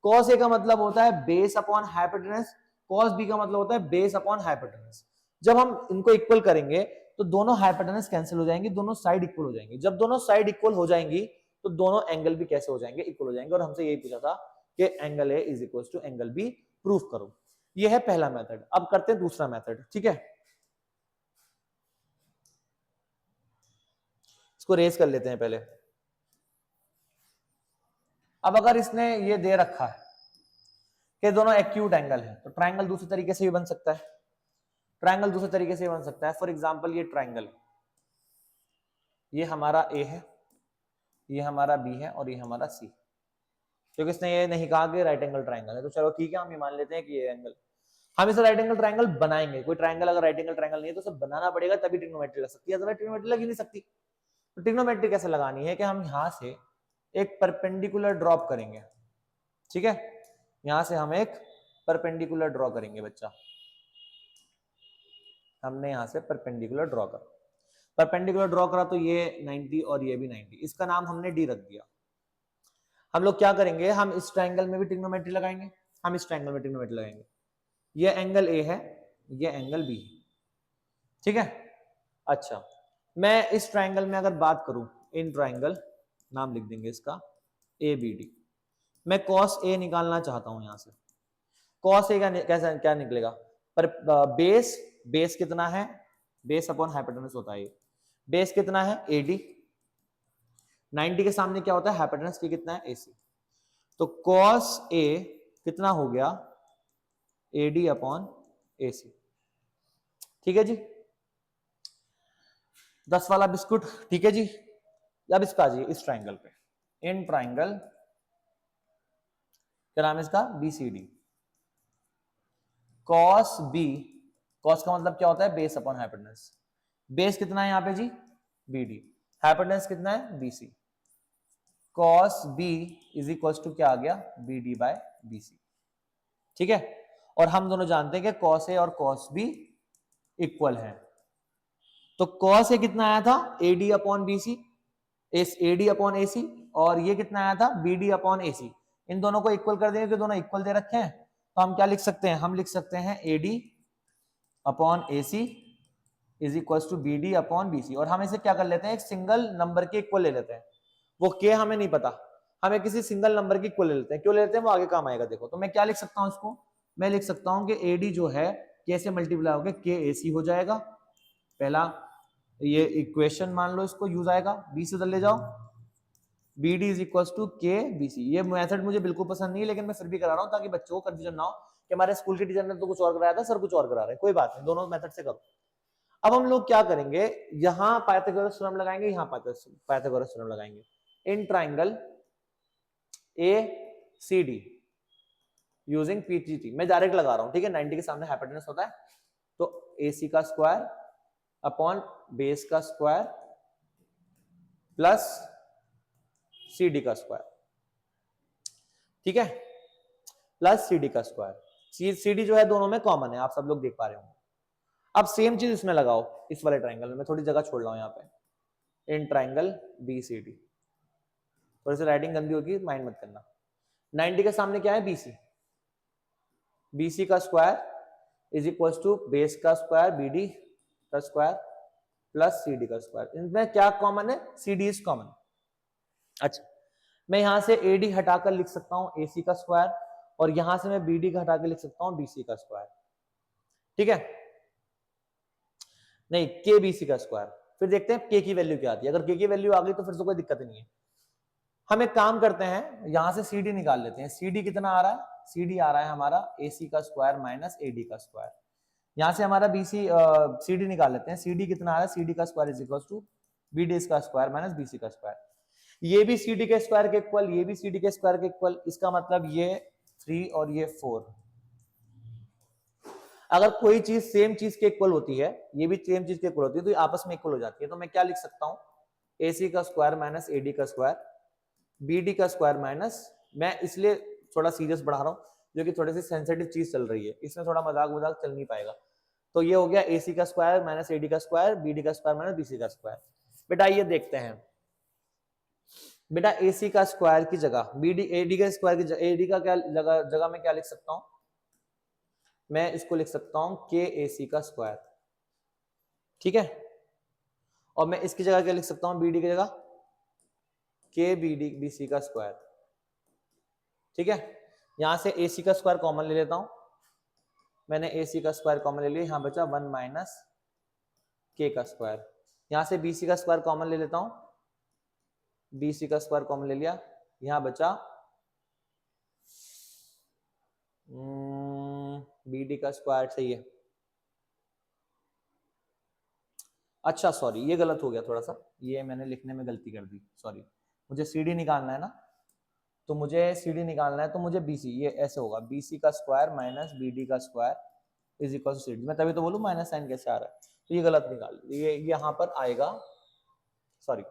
[SPEAKER 1] cos A का मतलब होता है base upon hypotenuse, cos B का मतलब होता है बेस अपॉन हाइपोटेन्यूज। जब हम इनको इक्वल करेंगे तो दोनों हाइपोटेन्यूज कैंसिल हो जाएंगी, दोनों साइड इक्वल हो जाएंगी। जब दोनों साइड इक्वल हो जाएंगी तो दोनों एंगल भी कैसे हो जाएंगे, इक्वल हो जाएंगे। और हमसे यही पूछा था कि angle A is equal to angle B proof करो। ये है पहला मेथड। अब करते हैं दूसरा मेथड, ठीक है। इसको रेज कर लेते हैं पहले। अब अगर इसने ये दे रखा है कि दोनों एक्यूट एंगल है, तो ट्रायंगल दूसरे तरीके से भी बन सकता है, ट्रायंगल दूसरे तरीके से बन सकता है। फॉर एग्जांपल ये ट्रायंगल, ये हमारा A है, ये हमारा B है और ये हमारा C। क्योंकि इसने ये नहीं कहा कि राइट एंगल ट्रायंगल है, तो चलो ठीक है, हम ये मान लेते हैं कि ये एंगल, हम इसे राइट एंगल ट्रायंगल बनाएंगे। कोई ट्रायंगल अगर राइट एंगल ट्रायंगल नहीं है तो उसे बनाना पड़ेगा, तभी ट्रिग्नोमेट्री लग सकती है, अदरवाइज ट्रिग्नोमेट्री लग ही नहीं सकती। तो ट्रिग्नोमेट्री कैसे लगानी है कि हम यहां से एक परपेंडिकुलर ड्रॉप करेंगे, ठीक है। यहां से हम एक परपेंडिकुलर ड्रॉ करेंगे बच्चा, हमने यहां से परपेंडिकुलर ड्रॉ करा, परपेंडिकुलर ड्रॉ करा तो ये 90 और ये भी 90, इसका नाम हमने डी रख दिया। हम लोग क्या करेंगे, हम इस ट्रायंगल में भी ट्रिग्नोमेट्री लगाएंगे, हम इस ट्रायंगल में ट्रिग्नोमेट्री लगाएंगे। ये एंगल A है, ये एंगल B है, ठीक है। अच्छा, मैं इस ट्राइंगल में अगर बात करूं, इन ट्राइंगल, नाम लिख देंगे इसका ए बी डी, मैं कॉस ए निकालना चाहता हूं। यहां से कॉस ए का कैसा क्या निकलेगा, पर बेस, बेस कितना है, बेस अपॉन हाइपोटेनस होता है, बेस कितना है एडी, 90 के सामने क्या होता है हाइपोटेनस की कितना है एसी, तो कॉस ए कितना हो गया एडी अपॉन एसी। ठीक है जी, 10 वाला बिस्कुट। ठीक है जी, अब इस पे आ जाइए, इस ट्राइंगल पे, इन ट्राइंगल क्या नाम है इसका बीसीडी, कॉस बी, कॉस का मतलब क्या होता है बेस अपॉन हाइपोटेनस, बेस कितना है यहाँ पे जी बीडी, हाइपोटेनस कितना है BC, cos B is equal to क्या आ गया बीडी बाय बीसी। ठीक है, और हम दोनों जानते हैं कि कॉस ए और कॉस बी इक्वल है, तो कॉस ए कितना आया था AD upon BC, AD upon AC, और ये कितना आया था बीडी अपॉन एसी, इन दोनों को इक्वल कर देंगे, दोनों इक्वल दे रखे हैं, तो हम क्या लिख सकते हैं, हम लिख सकते हैं AD upon AC is equal to BD upon BC, और हम इसे क्या कर लेते हैं एक सिंगल नंबर के इक्वल ले लेते हैं, वो के हमें नहीं पता, हमें किसी सिंगल नंबर की इक्वल ले लेते हैं, क्यों ले लेते हैं वो आगे काम आएगा। देखो तो मैं क्या लिख सकता हूं इसको, मैं लिख सकता हूं कि एडी जो है के से मल्टीप्लाई होकर के एसी हो जाएगा, पहला ये इक्वेशन मान लो इसको यूज आएगा, बी से उधर ले जाओ, B D is equal to K B C. ये मेथड मुझे बिल्कुल पसंद नहीं है, लेकिन मैं फिर भी करा रहा हूँ ताकि बच्चों को कंफ्यूजन ना हो कि हमारे स्कूल के टीचर ने तो कुछ और कराया था, सर कुछ और करा रहे हैं, कोई बात नहीं, दोनों मेथड से करो। अब हम लोग क्या करेंगे, यहाँ पाइथागोरस थ्योरम लगाएंगे, यहाँ पाइथागोरस थ्योरम लगाएंगे, in triangle A C D using PGT, मैं डायरेक्ट लगा रहा हूँ, ठीक है, 90 के सामने हाइपोटेनस होता है, तो एसी का स्क्वायर अपॉन बेस का स्क्वायर प्लस सी डी का स्क्वायर, ठीक है, प्लस सी डी का स्क्वायर, सी डी जो है दोनों में कॉमन है, आप सब लोग देख पा रहे होंगे। अब सेम चीज इसमें लगाओ, इस वाले ट्राइंगल में थोड़ी जगह छोड़ रहा हूं यहाँ पे, in triangle B C D, थोड़ी सी राइटिंग गंदी होगी माइंड मत करना, 90 के सामने क्या है बीसी, बीसी का square is equal to base का स्क्वायर बीडी का स्क्वायर प्लस सीडी का स्क्वायर, इनमें क्या कॉमन है सीडी इज कॉमन। अच्छा, मैं यहां से एडी हटाकर लिख सकता हूं एसी का स्क्वायर, और यहां से मैं बीडी का हटाकर लिख सकता हूं बीसी का स्क्वायर, ठीक है, नहीं के बीसी का स्क्वायर, फिर देखते हैं के की वैल्यू क्या आती है, अगर के की वैल्यू आ गई तो फिर तो कोई दिक्कत नहीं है। हम एक काम करते हैं, यहां से सीडी निकाल लेते हैं, सीडी कितना आ रहा है, सीडी आ रहा है हमारा एसी का स्क्वायर माइनस एडी का स्क्वायर, यहां से हमारा बीसी सीडी निकाल लेते हैं, सीडी कितना आ रहा है, सीडी का square is equal to BD का स्क्वायर माइनस बीसी का स्क्वायर, ये भी सीडी के स्क्वायर के इक्वल, ये भी सीडी के स्क्वायर के इक्वल, इसका मतलब ये 3 और ये 4, अगर कोई चीज सेम चीज के इक्वल होती है, ये भी सेम चीज के इक्वल होती है, तो ये आपस में इक्वल हो जाती है, तो मैं क्या लिख सकता हूं एसी का स्क्वायर माइनस एडी का स्क्वायर, बीडी का स्क्वायर माइनस, मैं इसलिए थोड़ा सीरियस बढ़ा रहा हूं जो कि थोड़ी सी सेंसिटिव चीज चल रही है, इसमें थोड़ा मजाक मजाक चल नहीं पाएगा, तो ये हो गया एसी का स्क्वायर माइनस एडी का स्क्वायर, बीडी का स्क्वायर माइनस बीसी का स्क्वायर। बेटा ये देखते हैं, बेटा एसी का स्क्वायर की जगह बीडी, एडी का स्क्वायर की जगह, एडी का क्या जगह में क्या लिख सकता हूं, मैं इसको लिख सकता हूं के एसी का स्क्वायर, ठीक है, और मैं इसकी जगह क्या लिख सकता हूं बीडी की जगह के बीडी बीसी का स्क्वायर, ठीक है, यहां से एसी का स्क्वायर कॉमन ले लेता हूं, मैंने एसी का स्क्वायर कॉमन ले लिया, यहां बचा 1 माइनस के का स्क्वायर, यहां से बीसी का स्क्वायर कॉमन ले लेता हूं, बीसी का स्क्वायर कॉमन ले लिया, यहां बचा बीडी का स्क्वायर, सही है, अच्छा सॉरी ये गलत हो गया थोड़ा सा, ये मैंने लिखने में गलती कर दी, सॉरी, मुझे सीडी निकालना है ना, तो मुझे सीडी निकालना है, तो मुझे बीसी, ये ऐसे होगा बीसी का स्क्वायर माइनस बीडी का square is equal to CD, मैं तभी तो बोलूं माइनस साइन कैसे आ रहा है, तो ये गलत निकाल, ये यहां पर आएगा, सॉरी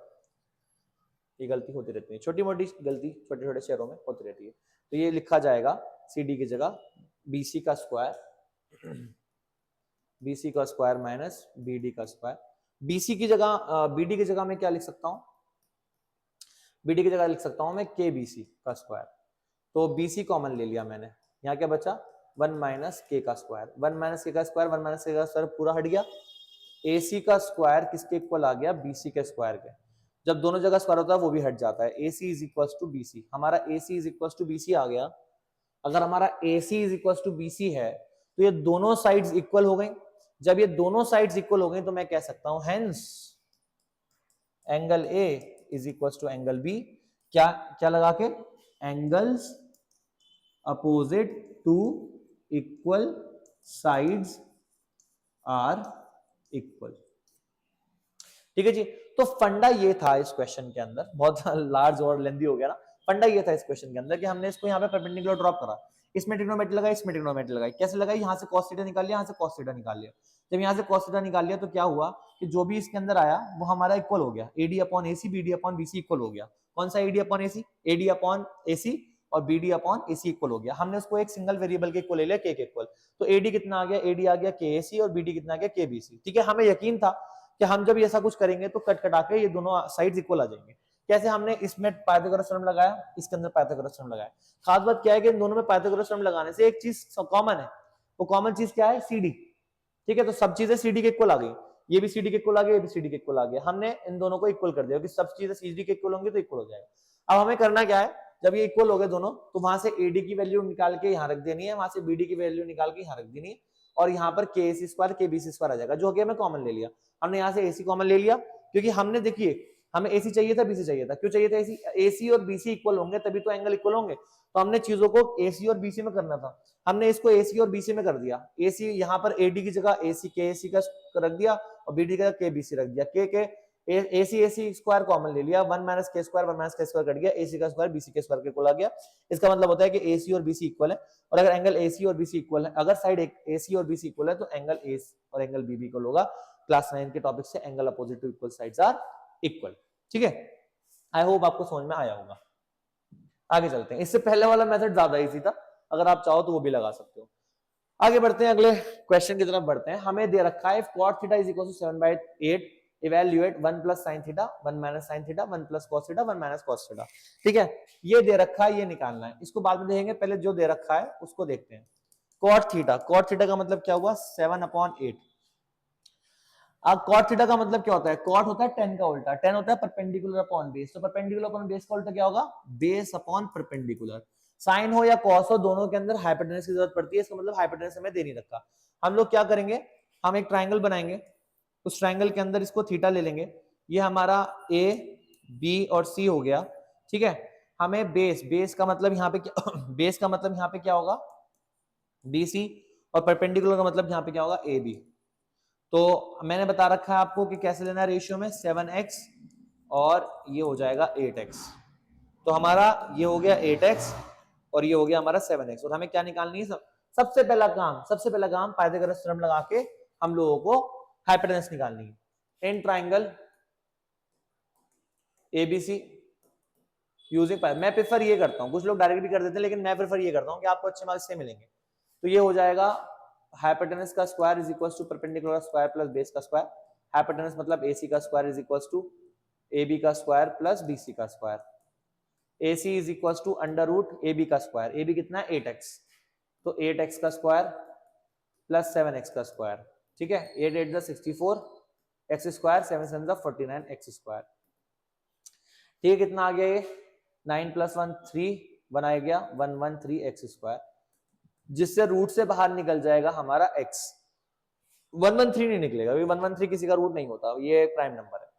[SPEAKER 1] ये गलती होती रहती है, छोटी मोटी गलती छोटे छोटे शहरों में होती रहती है, तो ये लिखा जाएगा सीडी की जगह बीसी का स्क्वायर, बीसी का स्क्वायर माइनस बीडी का स्क्वायर, बीसी की जगह बीडी की जगह मैं क्या लिख सकता हूं, बीडी की जगह लिख सकता हूं मैं के बीसी का स्क्वायर, तो बीसी कॉमन ले लिया मैंने, यहाँ क्या बचा 1 माइनस के का स्क्वायर, 1 माइनस के का स्क्वायर 1 माइनस के का स्क्वायर पूरा हट गया, AC का स्क्वायर किसके इक्वल आ गया, BC के स्क्वायर के। जब दोनों जगह स्क्वायर होता है वो भी हट जाता है। AC is equal to BC, हमारा AC is equal to BC आ गया। अगर हमारा AC is equal to BC है तो ये दोनों साइड्स इक्वल हो गई। जब ये दोनों साइड्स इक्वल हो गई तो मैं कह सकता हूं hence angle A is equal to angle B। क्या क्या लगा के, angles opposite to equal sides are equal. ठीक है जी। तो फंडा ये था इस क्वेश्चन के अंदर, बहुत लार्ज और लेंदी हो गया ना। फंडा ये था इस क्वेश्चन के अंदर कि हमने इसको यहाँ पे परपेंडिकुलर ड्रॉप करा, इसमें ट्रिग्नोमेट्री लगाई, इसमें ट्रिग्नोमेट्री लगाई। कैसे लगाई, यहाँ से cos थीटा निकाल लिया, यहाँ से cos थीटा निकाल लिया। जब यहाँ से cos थीटा निकाल लिया तो क्या हुआ कि जो भी इसके अंदर आया वो हमारा इक्वल हो गया, AD upon AC, BD upon BC equal हो गया। कौन सा AD upon AC, AD upon AC और BD अपॉन AC इक्वल हो गया। हमने उसको एक सिंगल वेरिएबल के इक्वल ले लिया, K के इक्वल। तो AD कितना आ गया, AD आ गया KAC और BD कितना आ गया KBC। ठीक है, हमें यकीन था कि हम जब ऐसा कुछ करेंगे तो कट कटा के ये दोनों साइड्स इक्वल आ जाएंगे। कैसे, हमने इसमें पाइथागोरस थ्योरम लगाया, इसके अंदर पाइथागोरस थ्योरम लगाया। खास बात क्या है कि इन दोनों में पाइथागोरस थ्योरम लगाने से एक चीज कॉमन है, वो कॉमन चीज क्या है, CD। ठीक है, तो सब चीजें CD के इक्वल आ गई, ये भी CD के इक्वल आ गया, ये भी CD के इक्वल आ गया। हमने इन दोनों को इक्वल कर दिया कि सब चीजें CD के इक्वल होंगी तो इक्वल हो जाएगा। अब हमें करना क्या है, जब ये इक्वल हो गए दोनों तो वहां से AD की वैल्यू निकाल के यहाँ रख देनी है, वहां से BD की वैल्यू निकाल के यहाँ रख देनी है, और यहाँ पर KAC स्क्वायर KBC स्क्वायर आ जाएगा, जो कि हमें कॉमन ले लिया। हमने यहाँ से AC कॉमन ले लिया, क्योंकि हमने देखिए हमें AC चाहिए था, BC चाहिए था। क्यों चाहिए था AC, AC और BC इक्वल होंगे तभी तो एंगल इक्वल होंगे। तो हमने चीजों को AC और BC में करना था, हमने इसको AC और BC में कर दिया। AC यहाँ पर AD की जगह AC KAC का रख दिया और BD का KBC रख दिया। के AC स्क्वायर कॉमन ले लिया, 1 minus K square 1 minus K square cut गया, AC का स्क्वायर BC के स्क्वायर के इक्वल आ गया। इसका मतलब होता है कि AC और BC इक्वल है, और अगर एंगल AC और BC इक्वल है, अगर साइड AC और BC इक्वल है तो एंगल A और एंगल B भी इक्वल होगा। क्लास 9 के टॉपिक से angle opposite to equal sides are equal. ठीक है, आई होप आपको समझ में आया होगा। आगे चलते हैं, इससे पहले वाला मेथड ज्यादा इजी था, अगर आप चाहो तो वो भी लगा सकते हो। आगे बढ़ते हैं, अगले क्वेश्चन की तरफ बढ़ते हैं। हमें दे रखा है cot theta is equal to 7/8, evaluate 1 plus sin theta 1 minus sin theta 1 plus cos theta 1 minus cos theta. ठीक है, ये दे रखा है, ये निकालना है, इसको बाद में देखेंगे, पहले जो दे रखा है उसको देखते हैं। cot थीटा का मतलब क्या हुआ, 7/8। अब cot थीटा का मतलब क्या होता है, cot होता है tan का उल्टा, tan होता है परपेंडिकुलर अपॉन बेस, तो परपेंडिकुलर अपॉन बेस का उल्टा क्या होगा, बेस अपॉन परपेंडिकुलर। साइन हो या कॉस हो, दोनों के अंदर हाइपोटेनस की जरूरत पड़ती है, इसका मतलब हाइपोटेनस हमें दे नहीं रखा। हम लोग क्या करेंगे, हम एक ट्राइंगल बनाएंगे, उस ट्राइंगल के अंदर इसको थीटा ले लेंगे, ये हमारा A B और C हो गया। ठीक है, हमें बेस का मतलब यहाँ पे क्या बेस का मतलब यहाँ पे क्या होगा, BC, और परपेंडिकुलर का मतलब यहाँ पे क्या होगा, AB। तो मैंने बता रखा है आपको कि कैसे लेना है, रेशियो में 7x और ये हो जाएगा 8x। तो हमारा ये हो गया 8x और ये हो गया हमारा 7x, और हमें क्या निकालनी है, सबसे पहला काम पाइथागोरस थ्योरम लगा के हम लोगों को हाइपोटेनस निकालनी है। इन ट्राइंगल ABC यूजिंग मैं प्रेफर ये करता हूं, कुछ लोग डायरेक्ट भी कर देते हैं, लेकिन मैं प्रेफर ये करता हूं कि आपको अच्छे मार्क्स से मिलेंगे। तो ये हो जाएगा हाइपोटेनस का square is equal to perpendicular square plus base का स्क्वायर। हाइपोटेनस मतलब AC का square is equal to AB का स्क्वायर प्लस BC का square. AC is equal to under root AB का स्क्वायर, AB कितना है 8x, तो 8x का स्क्वायर प्लस 7x का स्क्वायर। ठीक है, 8 8 64 x स्क्वायर 7 7 49 x स्क्वायर। ठीक है, कितना आ गया ये, 9 प्लस 1 3 बनाया गया 113 x स्क्वायर, जिससे रूट से बाहर निकल जाएगा हमारा x। 113 नहीं निकलेगा, 113 किसी का रूट नहीं होता, ये एक प्राइम नंबर है।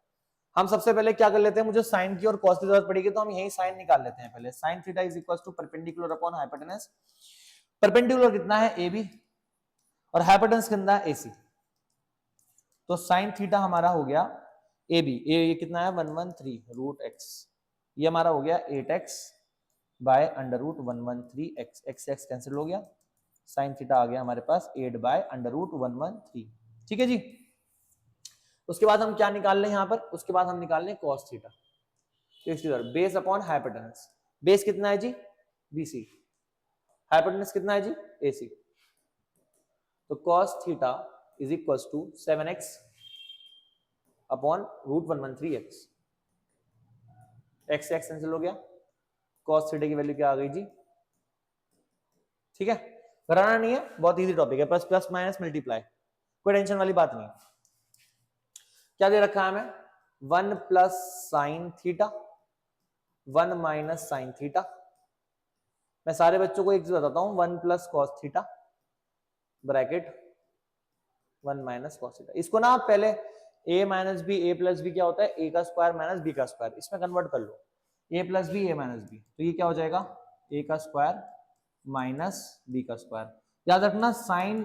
[SPEAKER 1] हम सबसे पहले क्या कर लेते हैं, मुझे साइन की और कॉस की जरूरत पड़ेगी, तो हम यही साइन निकाल लेते हैं पहले। Sine theta is equal to perpendicular upon hypotenuse. Perpendicular कितना है AB और हाइपोटेनस कितना है AC, तो साइन थीटा हमारा हो गया AB, ये कितना है 113 रूट x, ये हमारा हो गया 8x by under root 113 x x cancel हो गया, साइन थीटा आ गया हमारे पास 8 बाय अंडर रूट 113। ठीक है जी, उसके बाद हम क्या निकाल लें यहाँ पर, उसके बाद हम निकाल लें cos theta. Base upon hypotenuse, base कितना है जी BC, हाइपोटेनस कितना है जी AC, तो cos theta is equal to 7x upon root 113x, x cancel हो गया, cos थीटा की वैल्यू क्या आ गई जी। ठीक है, कराना नहीं है, बहुत इजी टॉपिक है, प्लस प्लस माइनस मल्टीप्लाई, कोई टेंशन वाली बात नहीं। क्या दे रखा है हमें, 1 plus sine theta, 1 minus sine theta. मैं सारे बच्चों को एक चीज बताता हूं, 1 plus cos theta bracket 1 minus cos theta. इसको ना आप पहले a minus B, A plus B क्या होता है, ए का स्क्वायर माइनस बी का स्क्वायर, इसमें कन्वर्ट कर लो, ए प्लस बी, ए माइनस बी, तो ये क्या हो जाएगा, ए का स्क्वायर माइनस बी का स्क्वायर। याद रखना साइन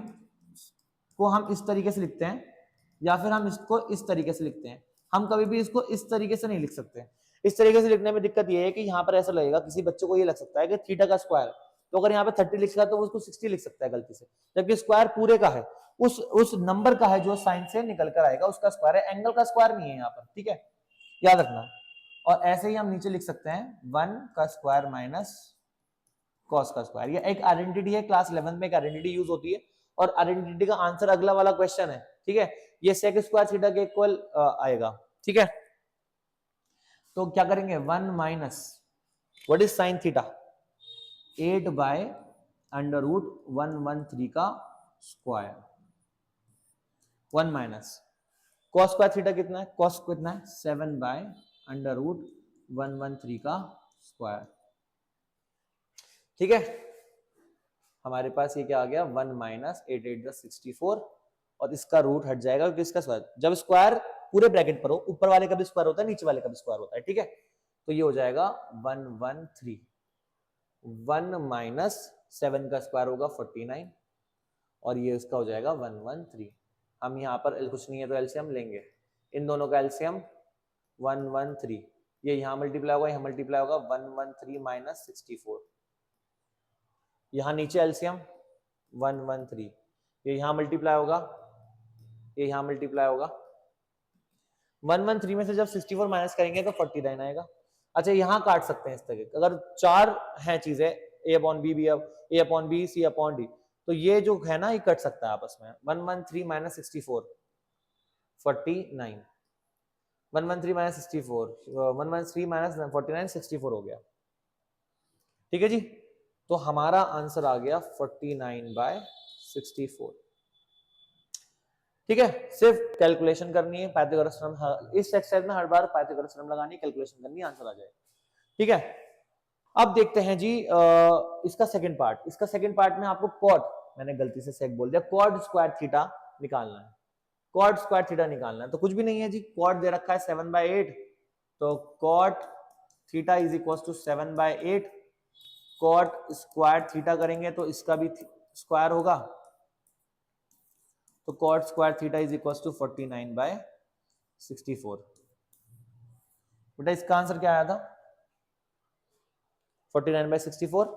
[SPEAKER 1] को हम इस तरीके से लिखते हैं या फिर हम इसको इस तरीके से लिखते हैं, हम कभी भी इसको इस तरीके से नहीं लिख सकते। इस तरीके से लिखने में दिक्कत ये है कि यहाँ पर ऐसा लगेगा, किसी बच्चे को ये लग सकता है कि थीटा का स्क्वायर, तो अगर यहाँ पे 30 लिखा तो वो उसको 60 लिख सकता है गलती से, जबकि स्क्वायर पूरे का है, उस नंबर का है जो साइन से निकल कर आएगा, उसका स्क्वायर है, एंगल का स्क्वायर नहीं है यहाँ पर, ठीक है, याद रखना। और ऐसे ही हम नीचे लिख सकते हैं 1 का स्क्वायर माइनस कॉस का स्क्वायर। ये एक आइडेंटिटी है, क्लास 11 में एक आइडेंटिटी यूज होती है, और आइडेंटिटी का आंसर अगला वाला क्वेश्चन है, ठीक है, ये सेक स्क्वायर थीटा के इक्वल आएगा, ठीक है। तो क्या करेंगे, 1 minus what is sine theta, 8 by under root 113 का square, 1 minus cos square theta कितना है, कॉस कितना है 7 बाय अंडर रूट 113 का स्क्वायर, ठीक है। हमारे पास ये क्या आ गया, 1 माइनस 8 8 64, और इसका रूट हट जाएगा क्योंकि इसका स्क्वायर, जब स्क्वायर पूरे ब्रैकेट पर हो, ऊपर वाले का भी स्क्वायर होता है, नीचे वाले का भी स्क्वायर होता है, ठीक है। तो ये हो जाएगा 113, 1 माइनस 7 का स्क्वायर होगा 49, और ये इसका हो जाएगा 113। हम यहाँ पर कुछ नहीं है तो एलसीएम लेंगे, इन दोनों का एलसीएम 113, ये यहाँ मल्टीप्लाई होगा, यहाँ मल्टीप्लाई होगा, 113 माइनस 64, यहाँ नीचे एलसीएम 113, ये यहाँ मल्टीप्लाई होगा, ये यहाँ मल्टीप्लाई होगा, 113 में से जब 64 माइनस करेंगे तो 49 आएगा। अच्छा यहाँ काट सकते हैं इस तरह, अगर चार हैं चीजें a upon B, a upon B, C upon D, तो ये जो है ना ये कट सकता है आपस में, 113 माइनस 64 49, 113 माइनस 64, 113 माइनस 49 64 हो गया, ठीक है जी। तो हमारा आंसर आ गया 49 बाय 64, ठीक है। सिर्फ कैलकुलेशन करनी है, पाइथागोरस थ्योरम, इस एक्सरसाइज में हर बार पाइथागोरस थ्योरम लगानी, कैलकुलेशन करनी, आंसर आ जाएगा, ठीक है। अब देखते हैं जी इसका सेकंड पार्ट। इसका सेकंड पार्ट में आपको कॉट, मैंने गलती से सेक बोल दिया, कॉट स्क्वायर थीटा निकालना है, कॉट स्क्वायर थीटा निकालना है। तो कुछ भी नहीं है जी, कॉट दे रखा है 7/8, तो cot theta is equal to 7/8, cot square theta करेंगे तो इसका भी स्क्वायर होगा, तो cot square theta is equal to 49/64। बेटा इसका आंसर क्या आया था, 49/64,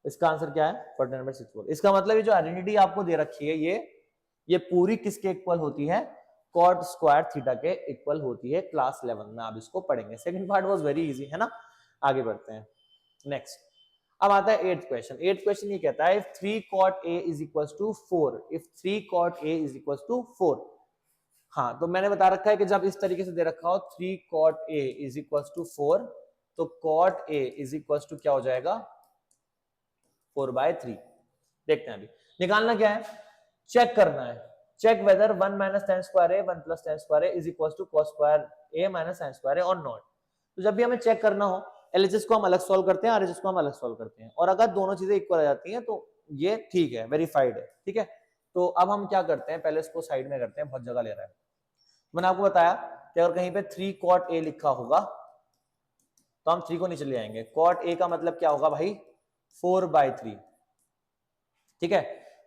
[SPEAKER 1] इसका आंसर क्या है 49/64। इसका मतलब ये जो आइडेंटिटी आपको दे रखी है, ये पूरी किसके इक्वल होती है, कॉट स्क्वायर थीटा के इक्वल होती है। क्लास 11 में आप इसको पढ़ेंगे। Second part was very easy, है ना। आगे बढ़ते हैं नेक्स्ट। अब आता है 8th क्वेश्चन। 8th क्वेश्चन ये कहता है, if 3 cot a is equals to 4, if 3 cot a is equals to 4। हाँ, तो मैंने बता रखा है कि जब इस तरीके से दे रखा हो 3 cot a is equals to 4, तो cot a is equals to क्या हो जाएगा 4/3। देखते हैं अभी निकालना क्या है, चेक करना है, check whether 1 minus tan square a 1 plus tan square a is equals to cos square a minus sin square a और नॉट। तो जब भी हमें चेक करना हो, एलएचएस को हम अलग सॉल्व करते हैं, आरएचएस को हम अलग सॉल्व करते हैं, और अगर दोनों चीजें इक्वल आ जाती हैं तो ये ठीक है, वेरीफाइड है, ठीक है। तो अब हम क्या करते हैं, पहले इसको साइड में करते हैं, बहुत जगह ले रहा है। मैंने आपको बताया कि अगर कहीं पे 3 cot a लिखा होगा तो हम 3 को नीचे ले आएंगे। cot a का मतलब क्या होगा भाई 4/3, ठीक है।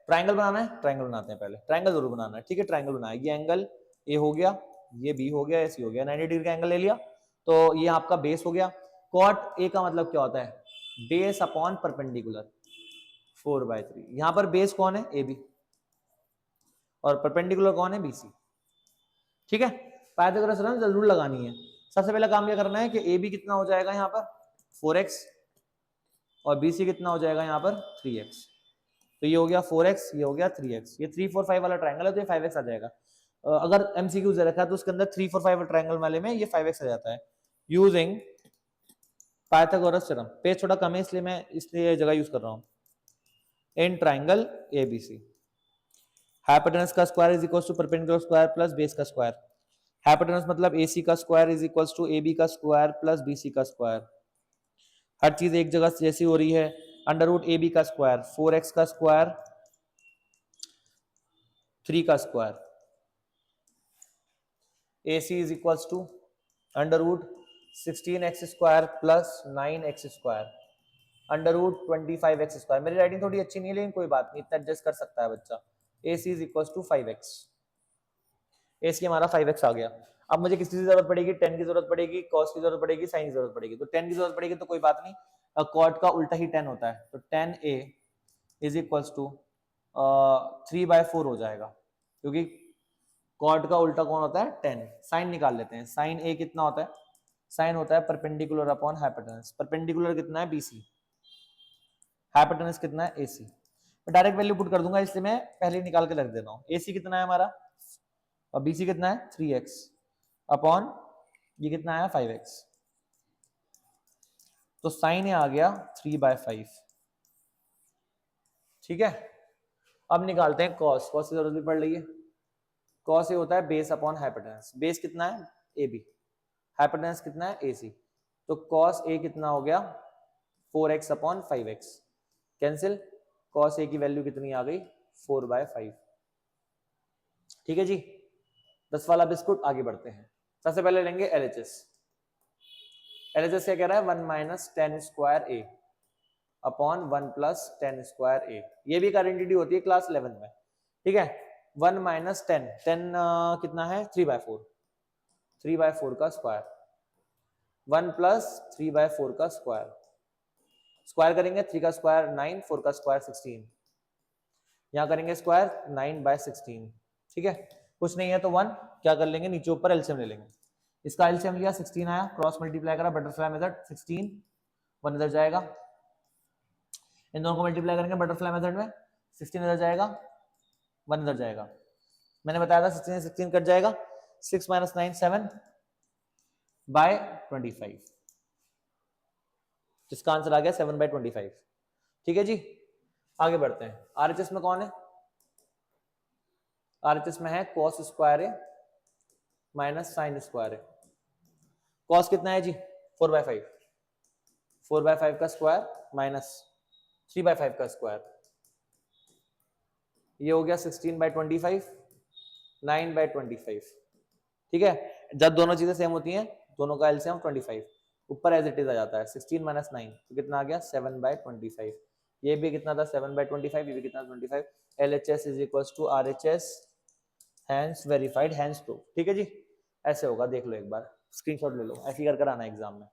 [SPEAKER 1] ट्राइंगल बनाना है, ट्राइंगल बनाते हैं, पहले ट्राइंगल जरूर बनाना है, ठीक है। ट्राइंगल बनाए, ये एंगल ए हो गया, ये बी हो गया, सी हो गया, 90 डिग्री का एंगल ले लिया, तो ये आपका बेस हो गया। कॉट ए का मतलब क्या होता है, बेस अपॉन परपेंडिकुलर, 4/3। यहां पर बेस कौन है, ए बी, और परपेंडिकुलर कौन है, बी सी, ठीक है। पाइथागोरस थ्योरम जरूर लगानी है। सबसे पहला काम क्या करना है कि ए बी कितना हो जाएगा यहाँ पर 4x, और बी सी कितना हो जाएगा यहाँ पर 3x। तो ये हो गया 4x, ये हो गया 3x, ये 3 4 5 वाला ट्रायंगल है तो ये 5x आ जाएगा। अगर एमसीक्यू दे रखा है तो उसके अंदर 3 4 5 वाले ट्रायंगल वाले में ये 5x आ जाता है। यूजिंग पाइथागोरस थ्योरम, पेज थोड़ा कम है इसलिए मैं इसलिए जगह यूज कर रहा हूँ। इन ट्रायंगल एबीसी, हाइपोटेनस का square is equal to perpendicular square plus base का स्क्वायर। हाइपोटेनस मतलब AC का square is equals to AB का स्क्वायर प्लस BC का स्क्वायर। हर चीज एक जगह जैसी हो रही है। अंडर रूट AB का स्क्वायर 4x का स्क्वायर 3 का square. AC is equals to under root 16x square plus 9x square under root 25x square. मेरी राइटिंग थोड़ी अच्छी नहीं है लेकिन कोई बात नहीं, इतना एडजस्ट कर सकता है बच्चा। AC is equals to 5x। AC हमारा 5x आ गया। अब मुझे किसकी जरूरत पड़ेगी, tan की जरूरत पड़ेगी, cos की जरूरत पड़ेगी, sin की जरूरत पड़ेगी। तो tan की जरूरत पड़ेगी तो कोई बात नहीं, cot का उल्टा ही tan होता है, तो tan A is equals to 3/4 हो जाएगा, क्योंकि cot का उल्टा कौन होता है, tan। sin निकाल लेते हैं, sin A कितना होता है, sin होता है परपेंडिकुलर अपॉन हाइपोटेनस। परपेंडिकुलर कितना है BC, हाइपोटेनस कितना है AC। मैं डायरेक्ट वैल्यू पुट कर दूंगा, इसलिए मैं पहले ही निकाल के रख देता हूँ। AC कितना है हमारा और BC कितना है 3x अपॉन ये कितना आया 5x, तो साइन आ गया 3/5। ठीक है, अब निकालते हैं cos। cos की जरूरत भी पड़ रही है। cos ये होता है बेस अपॉन हाइपोटेनस। बेस कितना है AB, हाइपोटेनस कितना है AC, तो cos A कितना हो गया 4x upon 5x। Cancel, cos A की वैल्यू कितनी आ गई 4/5। ठीक है जी, 10 वाला बिस्कुट। आगे बढ़ते हैं। सबसे पहले लेंगे LHS। LHS क्या कह रहा है 1 minus ten square A upon 1 plus ten square A। ये भी एक आइडेंटिटी होती है क्लास 11 में। ठीक है, 1 माइनस टेन, टेन कितना है 3/4, 3/4 का स्क्वायर, 1 प्लस 3/4 का स्क्वायर। स्क्वायर करेंगे 3 का स्क्वायर 9, 4 का स्क्वायर 16, यहाँ करेंगे स्क्वायर 9/16। ठीक है, कुछ नहीं है तो 1 क्या कर लेंगे, नीचे ऊपर एलसीएम ले लेंगे। इसका एलसीएम लिया 16 आया, क्रॉस मल्टीप्लाई करा बटरफ्लाई मेथड 16, 1 इधर जाएगा। इन दोनों को मल्टीप्लाई करेंगे बटरफ्लाई मेथड में, 16 इधर जाएगा, 1 इधर जाएगा। मैंने बताया था 16 16 कट जाएगा, 6 माइनस 9 7/25, जिसका आंसर आ गया 7/25। ठीक है जी, आगे बढ़ते हैं। आरएचएस में कौन है, आरएचएस में है cos स्क्वायर ए माइनस साइन स्क्वायर ए। cos कितना है जी 4/5, 4/5 का स्क्वायर माइनस 3/5 का स्क्वायर, ये हो गया 16/25, 9/25। ठीक है, जब दोनों चीजें सेम होती हैं दोनों का एलसीएम 25, ऊपर एज इट इज आ जाता है 16 माइनस 9, तो कितना आ गया 7/25। ये भी कितना था 7/25, ये भी कितना 25। LHS is equals to RHS, hence verified, hence proof. ठीक है जी, ऐसे होगा, देख लो एक बार, स्क्रीनशॉट ले लो, ऐसे कर कर आना एग्जाम में।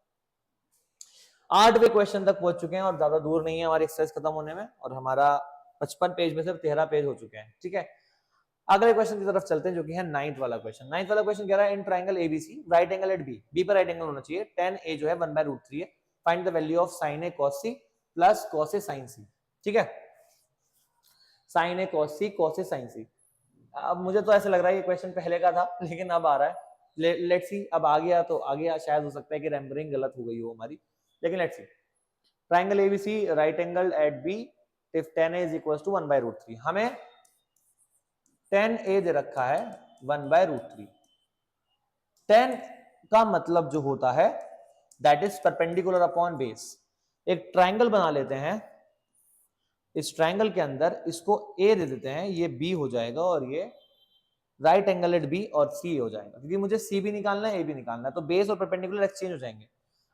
[SPEAKER 1] 8वें क्वेश्चन तक पहुंच चुके हैं और ज्यादा दूर नहीं है हमारी एक्सरसाइज खत्म होने में, और हमारा 55 पेज में सिर्फ 13 पेज हो चुके हैं। ठीक है, अगले क्वेश्चन की तरफ चलते हैं जो कि है 9th वाला क्वेश्चन। 9th वाला क्वेश्चन कह रहा है in triangle ABC right angle at B, B पर राइट एंगल होना चाहिए, tan A जो है 1/√3 है, find the value of sin A cos C plus cos A sin C। ठीक है, sin A cos C cos A sin C। अब मुझे तो ऐसा लग रहा है ये क्वेश्चन पहले का था लेकिन अब आ रहा है, लेट्स सी। अब आ गया तो आ गया, शायद हो सकता है कि रेंडरिंग गलत हो गई हो हमारी, लेकिन let's see. Triangle ABC right angle at B if tan A is equals to 1/√3। हमें tan A दे रखा है 1/√3। tan का मतलब जो होता है that is perpendicular upon base. एक ट्रायंगल बना लेते हैं, इस ट्रायंगल के अंदर इसको A दे देते हैं, ये B हो जाएगा और ये राइट एंगल एट B और C हो जाएगा, क्योंकि मुझे C भी निकालना है A भी निकालना है, तो बेस और परपेंडिकुलर एक्सचेंज हो जाएंगे।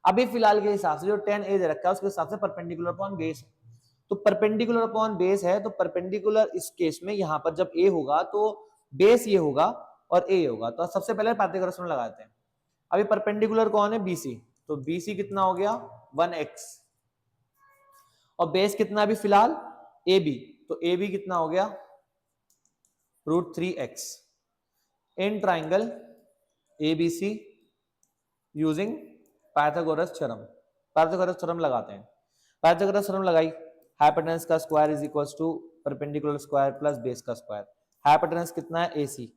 [SPEAKER 1] अभी फिलहाल के हिसाब से जो tan A दे रखा है उसके हिसाब से परपेंडिकुलर अपॉन बेस, तो परपेंडिकुलर अपॉन बेस है, तो परपेंडिकुलर इस केस में यहां पर जब A होगा तो बेस ये होगा और A होगा, तो सबसे पहले पाइथागोरस में लगाते हैं। अभी परपेंडिकुलर कौन है BC, तो BC कितना हो गया 1x, और बेस कितना अभी फिलहाल AB, तो AB कितना हो गया √3x। In triangle ABC using Pythagoras theorem, Pythagoras theorem लगाते हैं। पाइथागोरस थ्योरम लगाई, हाइपोटेनस का square is equals to perpendicular square plus base का स्क्वायर। हाइपोटेनस कितना है AC,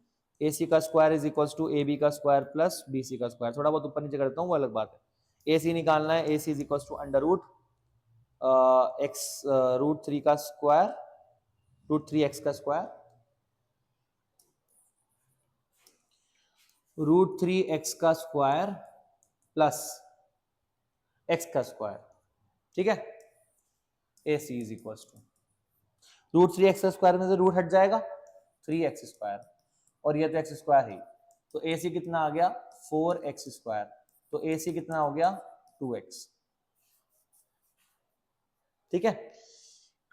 [SPEAKER 1] AC का square is equals to AB का स्क्वायर प्लस BC का स्क्वायर। थोड़ा बहुत ऊपर नीचे करता हूँ वो अलग बात है। AC निकालना है, AC is equals to under root x √3 का स्क्वायर, √3x का स्क्वायर √3x का स्क्वायर प्लस x का स्क्वायर, ठीक है। AC is equal to √3x का स्क्वायर में से रूट हट जाएगा 3x स्क्वायर, और ये तो x स्क्वायर ही, तो AC कितना आ गया 4x स्क्वायर, तो AC कितना हो गया 2x, ठीक है।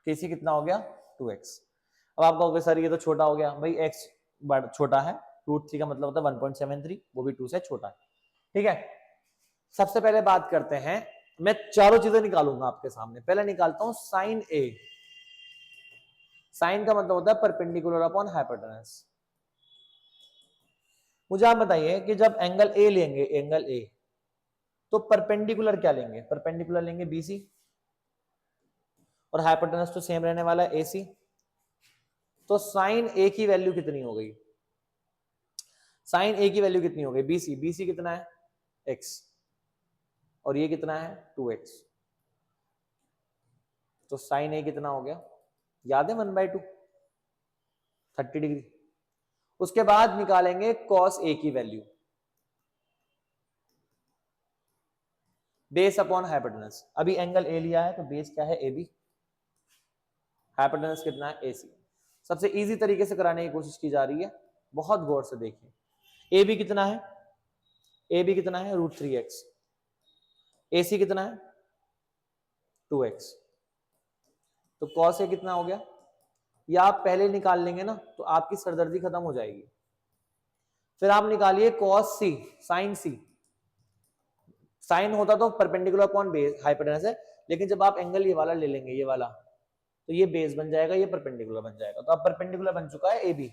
[SPEAKER 1] AC कितना हो गया 2x। अब आप कहोगे सर ये तो छोटा हो गया, भाई x छोटा है, √3 का मतलब होता है 1.73, वो भी 2 से छोटा है, ठीक है। सबसे पहले बात करते हैं, मैं चारों चीजें निकालूंगा आपके सामने। पहले निकालता हूं साइन A। साइन का मतलब होता है परपेंडिकुलर अपॉन हाइपोटेनस। मुझे आप बताइए कि जब एंगल A लेंगे, एंगल A, तो परपेंडिकुलर क्या लेंगे? परपेंडिकुलर लेंगे BC, और हाइपोटेनस तो सेम रहने वाला है AC। तो साइन A की वैल्यू कितनी हो गई? साइन A की वैल्यू कितनी हो गई? BC, BC कितना है x, और ये कितना है 2x, तो साइन A कितना हो गया? याद है 1/2, 30 डिग्री। उसके बाद निकालेंगे कॉस A की वैल्यू, बेस अपॉन हाइपोटेनस। अभी एंगल A लिया है तो बेस क्या है AB, हाइपोटेनस कितना है AC। सबसे इजी तरीके से कराने की कोशिश की जा रही है, बहुत गौर से देखिए। AB कितना है? AB कितना है √3x, AC कितना है 2x, तो cos A कितना हो गया? या आप पहले निकाल लेंगे ना तो आपकी सरदर्दी खत्म हो जाएगी। फिर आप निकालिए cos C, sin C। Sine होता तो परपेंडिकुलर अपॉन बेस हाइपोटेनस है, लेकिन जब आप एंगल ये वाला ले लेंगे, ये वाला, तो ये बेस बन जाएगा, ये परपेंडिकुलर बन जाएगा। तो अब परपेंडिकुलर बन चुका है AB,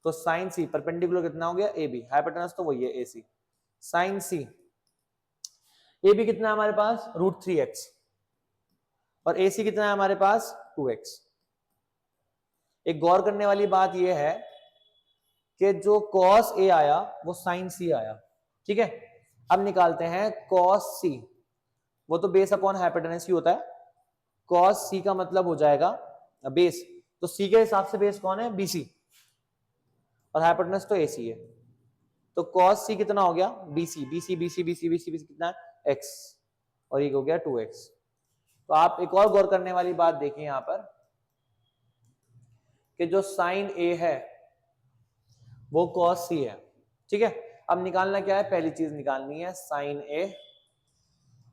[SPEAKER 1] तो साइन C परपेंडिकुलर कितना हो गया AB, हाइपोटेनस तो वही है AC। साइन C, AB कितना है हमारे पास √3x, और AC कितना है हमारे पास 2x। एक गौर करने वाली बात यह है कि जो cos A आया वो sin C आया, ठीक है। अब निकालते हैं cos C, वो तो बेस अपॉन हाइपोटेनस ही होता है। cos C का मतलब हो जाएगा बेस, तो C के हिसाब से बेस कौन है? BC, और हाइपोटेनस तो AC है। तो cos C कितना हो गया? BC, BC, BC, BC, BC, BC कितना है x, और ये हो गया 2x। तो आप एक और गौर करने वाली बात देखिए यहां पर कि जो साइन A है वो cos C है, ठीक है। अब निकालना क्या है? पहली चीज निकालनी है sign A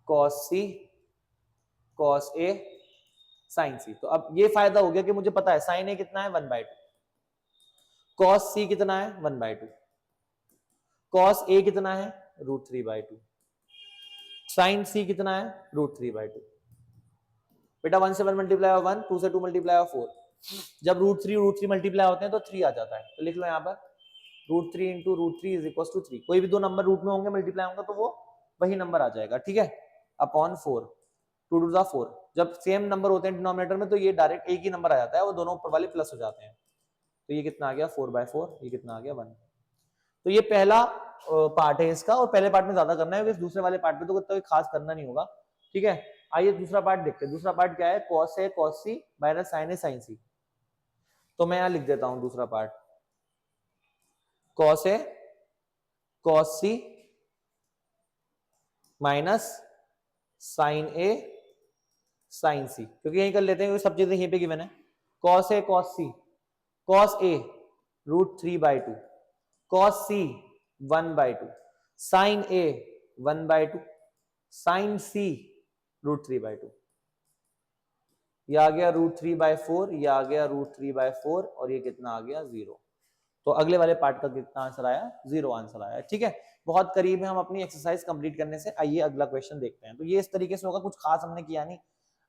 [SPEAKER 1] cos C cos A sin C। तो अब ये फायदा हो गया कि मुझे पता है साइन A कितना है 1/2, cos C कितना है 1/2, cos A कितना है √3/2, sin C कितना है √3/2। बेटा 1 से 1 मल्टीप्लाई हुआ 1, 2 से 2 मल्टीप्लाई हुआ 4। जब √3 मल्टीप्लाई होते हैं तो 3 आ जाता है, तो लिख लो यहाँ पर √3 इंटू √3 इज इक्वल टू 3। कोई भी दो नंबर रूट में होंगे मल्टीप्लाई होंगे तो वो वही नंबर आ जाएगा, ठीक है, अपॉन 4, 2 टू 4। जब सेम नंबर होते हैं डिनोमिनेटर में तो ये डायरेक्ट एक ही नंबर आ जाता है, वो दोनों ऊपर वाले प्लस हो जाते हैं। तो ये कितना आ गया 4/4, ये कितना आ गया 1। तो ये पहला पार्ट है इसका, और पहले पार्ट में ज्यादा करना है, दूसरे वाले पार्ट में तो कोई खास करना नहीं होगा, ठीक है। आइए दूसरा पार्ट देखते हैं। दूसरा पार्ट क्या है? cos A cos C minus sin A sin C। तो मैं यहां लिख देता हूं दूसरा part, cos A cos C minus sin A sin C, क्योंकि यही कर लेते हैं, सब चीजें यहीं पे गिवन है। cos A cos C, cos A √3/2, cos C 1/2, sin A 1/2, sin C √3/2। यह आ गया √3/4, यह आ गया √3/4, और ये कितना आ गया 0। तो अगले वाले पार्ट का कितना आंसर आया? 0 आंसर आया, ठीक है। बहुत करीब है हम अपनी एक्सरसाइज कंप्लीट करने से। आइए अगला क्वेश्चन देखते हैं। तो ये इस तरीके से होगा, कुछ खास हमने किया नहीं,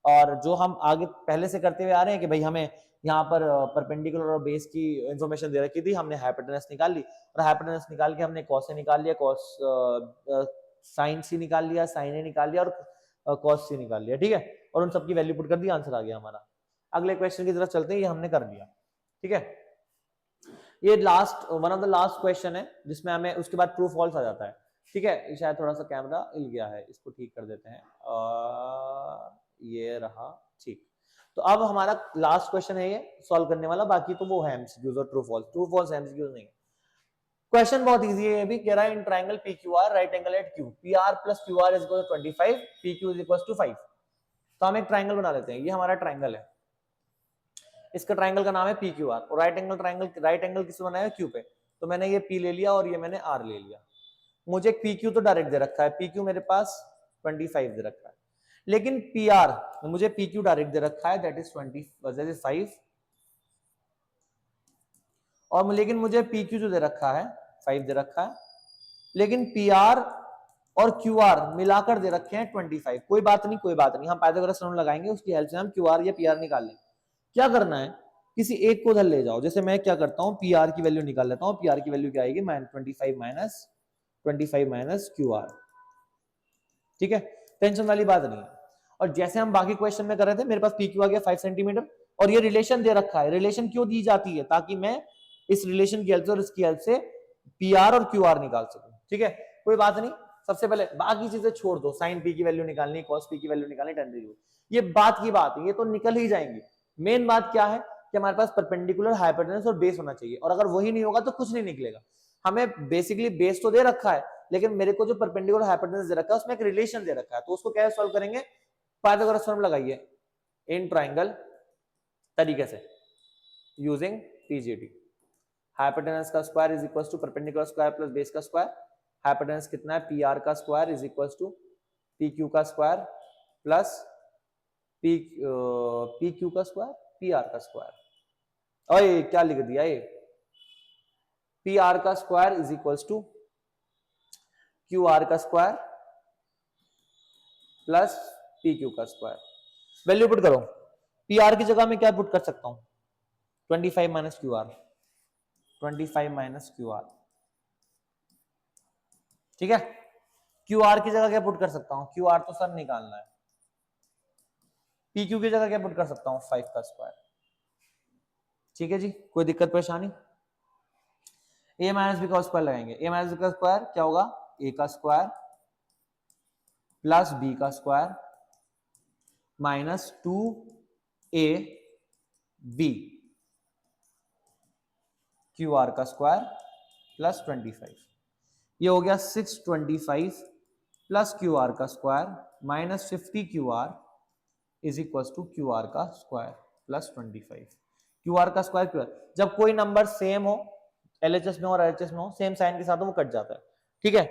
[SPEAKER 1] और जो हम आगे पहले से करते हुए आ रहे हैं कि भाई हमें यहाँ पर परपेंडिकुलर और बेस की इंफॉर्मेशन दे रखी थी, हमने हाइपोटेनस निकाल ली, और हाइपोटेनस निकाल के हमने कॉस ए निकाल लिया, कॉस साइन सी निकाल लिया, साइन ए निकाल लिया, और कॉस सी निकाल लिया, ठीक है, और उन सबकी वैल्यू पुट कर दी, आंसर आ गया हमारा। अगले क्वेश्चन की तरफ चलते हैं, ये हमने कर लिया, ठीक है। ये last one of the last question है जिसमें हमें उसके बाद ट्रू फॉल्स आ जाता है, ठीक है। शायद थोड़ा सा कैमरा हिल गया है, इसको ठीक कर देते हैं, ये रहा ठीक। तो अब हमारा लास्ट क्वेश्चन है ये सॉल्व करने वाला, बाकी तो वो है एमसीक्यूज और true false. True false MCQs नहीं है। क्वेश्चन बहुत इजी है, ये भी कह रहा है in triangle P Q R right angle at Q, P R plus Q R is equal to 25, P Q is equal to 5। तो हम एक ट्राइंगल बना लेते हैं, ये हमारा ट्राइंगल है, इसका ट्राइंगल का नाम है पी क्यू आर, और right angle triangle, right angle किस बनाया है, क्यू पे। तो मैंने ये पी ले लिया और ये मैंने आर ले लिया। मुझे पी क्यू तो डायरेक्ट दे रखा है, पी क्यू मेरे पास 25 दे रखा है, लेकिन पी आर मुझे पी क्यू डायरेक्ट दे रखा है, दैट इज 25, और लेकिन मुझे पी क्यू जो दे रखा है 5 दे रखा है, लेकिन पी आर और क्यू आर मिलाकर दे रखे हैं 25। कोई बात नहीं, कोई बात नहीं, हम पाइथागोरस थ्योरम लगाएंगे, उसकी हेल्प से हम क्यू आर या पी आर निकाल लेंगे। क्या करना है, किसी एक को उधर ले जाओ, जैसे मैं क्या करता हूं, पी आर की वैल्यू निकाल लेता हूं, पी आर की वैल्यू क्या आएगी, 25 माइनस क्यू आर। ठीक है, टेंशन वाली बात नहीं है। और जैसे हम बाकी क्वेश्चन में कर रहे थे, मेरे पास पी क्यू आ गया 5 सेंटीमीटर, और ये रिलेशन दे रखा है। रिलेशन क्यों दी जाती है, ताकि मैं इस रिलेशन की हेल्प से और इसकी हेल्प से पी आर और क्यू आर निकाल सकूं। ठीक है, कोई बात नहीं, सबसे पहले बाकी चीजें छोड़ दो, साइन पी की वैल्यू निकालनी, कॉस पी की वैल्यू निकालनी, टेन पी, ये बात की बात है, ये तो निकल ही जाएंगी। मेन बात क्या है कि हमारे पास परपेंडिकुलर, हाइपोटेनस और बेस होना चाहिए, और अगर वही नहीं होगा तो कुछ नहीं निकलेगा। हमें बेसिकली बेस तो दे रखा है, लेकिन मेरे को जो परपेंडिकुलर हाइपोटेनस दे रखा है उसमें एक रिलेशन दे रखा है, तो उसको कैसे सॉल्व करेंगे, पाइथागोरस थ्योरम लगाइए इन ट्राइंगल तरीके से यूजिंग पीजीटी। हाइपोटेनस का square is equal to perpendicular square plus base का स्क्वायर। हाइपोटेनस कितना है, पी आर का square is equal to P Q का स्क्वायर प्लस पी क्यू का स्क्वायर, पी आर का स्क्वायर। ओए क्या लिख दिया ये, पी आर का square is equal to Q R का स्क्वायर प्लस पी क्यू का स्क्वायर। वैल्यू पुट करो, पी आर की जगह में क्या पुट कर सकता हूं, 25 minus Q R, 25 minus Q R. ठीक है, क्यू आर की जगह क्या पुट कर सकता हूं, क्यू आर तो सर निकालना है, पी क्यू की जगह क्या पुट कर सकता हूं, 5 का स्क्वायर। ठीक है जी, कोई दिक्कत परेशानी, ए माइनस बी का स्क्वायर लगाएंगे, ए माइनस बी का स्क्वायर क्या होगा, ए का स्क्वायर प्लस बी का square minus 2 A B Q R का स्क्वायर प्लस 25। ये हो गया 625 प्लस क्यू आर का square minus 50 Q R is equal to Q R का स्क्वायर प्लस 25। क्यू आर का स्क्वायर क्यू आर, जब कोई नंबर सेम हो, एलएचएस में और एलएचएस में हो, सेम साइन के साथ हो, वो कट जाता है। ठीक है,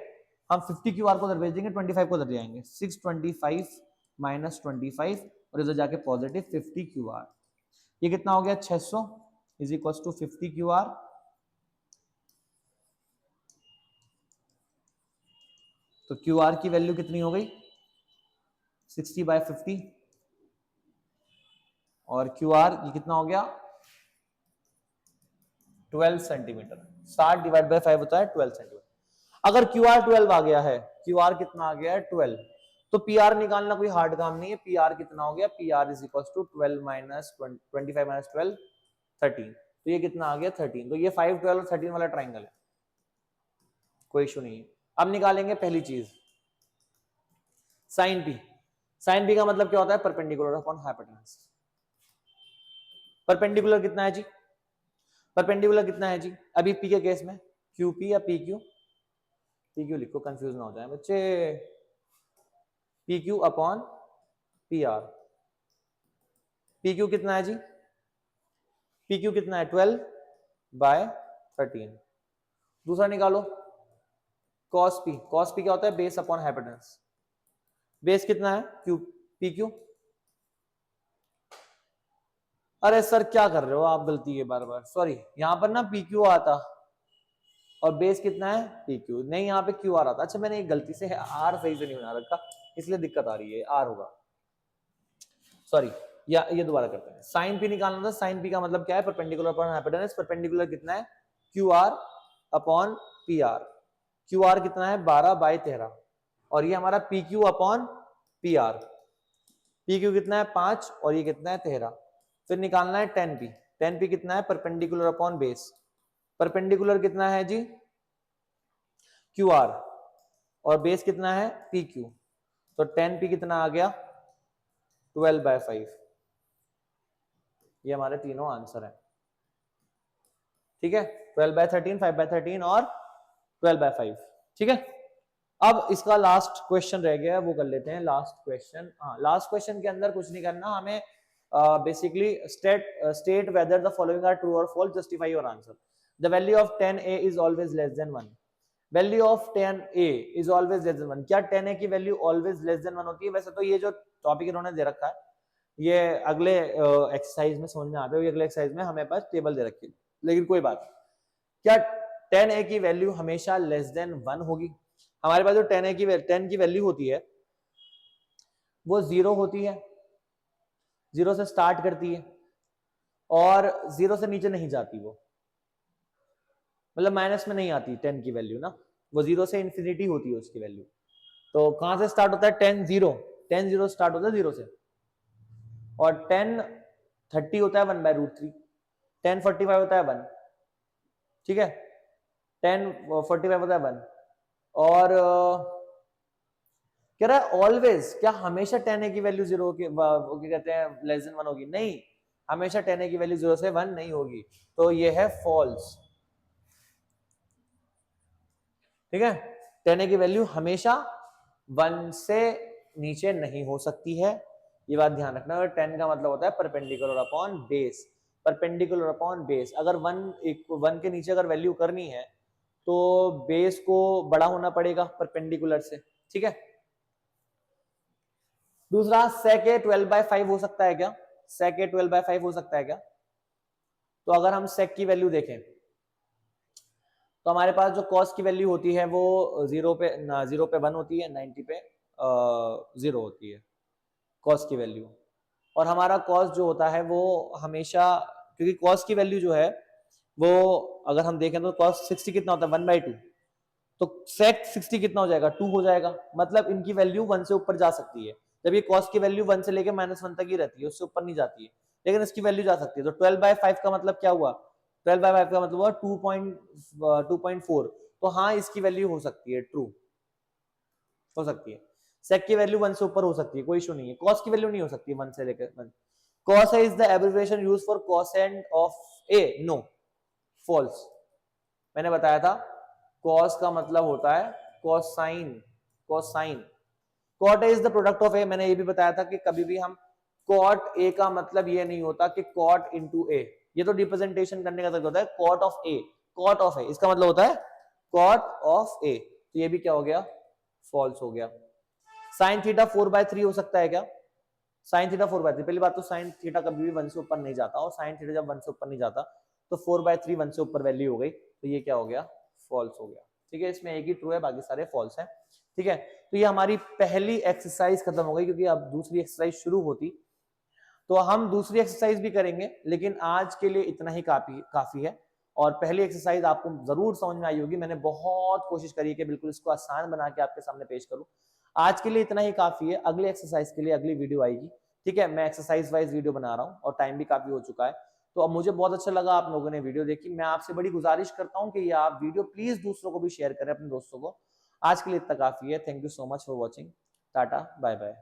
[SPEAKER 1] हम 50 क्यू आर को उधर भेज देंगे, 25 को उधर ले आएंगे, 625 माइनस 25 और इधर जाके पॉजिटिव 50 क्यू आर। ये कितना हो गया, 600 is equal to 50 Q R. तो क्यू आर की वैल्यू कितनी हो गई, 60/50, और क्यू आर ये कितना हो गया, 12 सेंटीमीटर। 60 डिवाइड बाय 5 होता है 12 सेंटीमीटर। अगर क्यू आर 12 आ गया है, क्यू आर कितना आ गया है 12, तो पी आर निकालना कोई हार्ड काम नहीं है। पी आर कितना हो गया, P R is equal to 12 minus 25 minus 12 13, तो ये कितना आ गया 13। तो ये 5 12 और 13 वाला ट्राइंगल है, कोई इशू नहीं है। अब निकालेंगे पहली चीज, साइन पी। साइन पी का मतलब क्या होता है, परपेंडिकुलर अपॉन हाइपोटेनस। परपेंडिकुलर कितना है जी, परपेंडिकुलर कितना है जी, अभी पी के केस में क्यू पी या पी क्यू, पी क्यू लिखो कंफ्यूज ना हो जाए बच्चे, P Q upon P R. P Q कितना है जी, पी क्यू कितना है 12/13। दूसरा निकालो कॉस पी, कॉस पी क्या होता है, बेस अपॉन हाइपोटेनस। बेस कितना है, क्यू पी क्यू। अरे सर क्या कर रहे हो आप, गलती है बार बार, सॉरी, यहां पर ना पी क्यू आता और बेस कितना है पी क्यू, नहीं यहाँ पे क्यू आर आता। अच्छा मैंने एक गलती से आर सही से नहीं बना रखा, इसलिए दिक्कत आ रही है, आर होगा, सॉरी। या ये दोबारा करते हैं, साइन पी निकालना था। साइन पी का मतलब क्या है, परपेंडिकुलर अपॉन हाइपोटेनस। परपेंडिकुलर कितना है, Q R upon P R. Q R कितना है 12/13, और ये हमारा P Q upon P R. P Q कितना है 5 और ये कितना है 13। फिर निकालना है 10 पी। 10 पी कितना है, परपेंडिकुलर अपॉन बेस। परपेंडिकुलर कितना है जी, क्यू आर, और बेस कितना है पी क्यू। तो 10 पी कितना आ गया 12/5। ये हमारे तीनों आंसर है। ठीक है, 12/13, 5/13 और 12/5। ठीक है, अब इसका लास्ट क्वेश्चन रह गया है, वो कर लेते हैं लास्ट क्वेश्चन। हाँ, लास्ट क्वेश्चन के अंदर कुछ नहीं करना हमें, basically state whether the following are true और false, justify your answer. The value of 10a is always less than 1। Value of 10a is always less than 1। क्या 10a की वैल्यू ऑलवेज लेस देन 1 होती है? वैसे तो ये जो topic इन्होंने दे रखा है ये अगले एक्सरसाइज में समझ में आता है, अगले एक्सरसाइज में हमें पास टेबल दे रखी है, लेकिन कोई बात नहीं। क्या 10a की वैल्यू हमेशा लेस देन 1 होगी? हमारे पास जो 10 की वैल्यू होती है वो 0 होती है, 0 से स्टार्ट करती है और 0 से नीचे नहीं जाती, वो मतलब माइनस में नहीं आती 10 की वैल्यू ना, वो 0 से इंफिनिटी होती है उसकी वैल्यू। तो कहां से स्टार्ट होता है? 10 0 स्टार्ट होता है 0 से, और 10 30 होता है 1/√3, 10 45 होता है 1, ठीक है, 10 45 होता है 1, और कह रहा है ऑलवेज, क्या हमेशा 10a की वैल्यू 0 की कहते हैं लेस देन 1 होगी? नहीं, हमेशा 10a की वैल्यू 0 से 1 नहीं होगी, तो ये है फॉल्स। ठीक है, 10a की वैल्यू हमेशा 1 से नीचे नहीं हो सकती है, ये बात ध्यान रखना। और 10 का मतलब होता है perpendicular upon base, perpendicular upon base. अगर 1 के नीचे अगर वैल्यू करनी है तो बेस को बड़ा होना पड़ेगा परपेंडिकुलर से। ठीक है, दूसरा sec a 12/5 हो सकता है क्या? sec a 12/5 हो सकता है क्या? तो अगर हम sec की वैल्यू देखें तो हमारे पास जो cos की वैल्यू होती है वो 0 पे 1 होती है, 90 पे 0 होती है cos की वैल्यू। और हमारा cos जो होता है वो हमेशा, क्योंकि cos की वैल्यू जो है वो अगर हम देखें तो cos 60 कितना होता है? 1/2। तो sec 60 कितना हो जाएगा? 2 हो जाएगा। मतलब इनकी वैल्यू 1 से ऊपर जा सकती है, जब ये cos की वैल्यू 1 से लेके -1 तक ही रहती है, उससे ऊपर नहीं जाती है, लेकिन इसकी वैल्यू जा सकती है। तो 12/5 का मतलब क्या हुआ? 12/5 का मतलब हुआ 2.4। तो हाँ, इसकी वैल्यू हो सकती है, ट्रू हो सकती है। sec की वैल्यू 1 से ऊपर हो सकती है, कोई इशू नहीं है। cos की वैल्यू नहीं हो सकती 1 से लेकर 1। cos a is the abbreviation used for cosine of a, no, false। मैंने बताया था cos का मतलब होता है cosine, cosine। cot a is the product of a, मैंने ये भी बताया था कि कभी भी हम cot a का मतलब ये नहीं होता कि cot into a, ये तो रिप्रेजेंटेशन करने का तरीका होता है। cot of a, cot of a इसका मतलब होता है cot of a, तो ये भी क्या हो गया? फॉल्स हो गया। sin थीटा 4/3 हो सकता है क्या? sin थीटा 4/3, पहली बात तो sin थीटा कभी भी 1 से ऊपर नहीं जाता, और sin थीटा जब 1 से ऊपर नहीं जाता तो 4/3 1 से ऊपर वैल्यू हो गई, तो ये क्या हो गया? फॉल्स हो गया। ठीक है, इसमें एक ही ट्रू है, बाकी सारे फॉल्स हैं। ठीक है, तो ये हमारी पहली एक्सरसाइज खत्म हो गई, क्योंकि अब दूसरी एक्सरसाइज शुरू होती तो हम दूसरी एक्सरसाइज भी करेंगे, लेकिन आज के लिए इतना ही काफी है। और पहली एक्सरसाइज आपको जरूर समझ में आई होगी, मैंने बहुत कोशिश करी कि बिल्कुल इसको आसान बना के आपके सामने पेश करूं। आज के लिए इतना ही काफी है, अगले एक्सरसाइज के लिए अगली वीडियो आएगी। ठीक है, मैं एक्सरसाइज वाइज वीडियो बना रहा हूँ और टाइम भी काफी हो चुका है, तो अब मुझे बहुत अच्छा लगा आप लोगों ने वीडियो देखी। मैं आपसे बड़ी गुजारिश करता हूँ कि ये आप वीडियो प्लीज दूसरों को भी शेयर करें, अपने दोस्तों को। आज के लिए इतना काफी है। Thank you so much for watching. Tata, bye bye.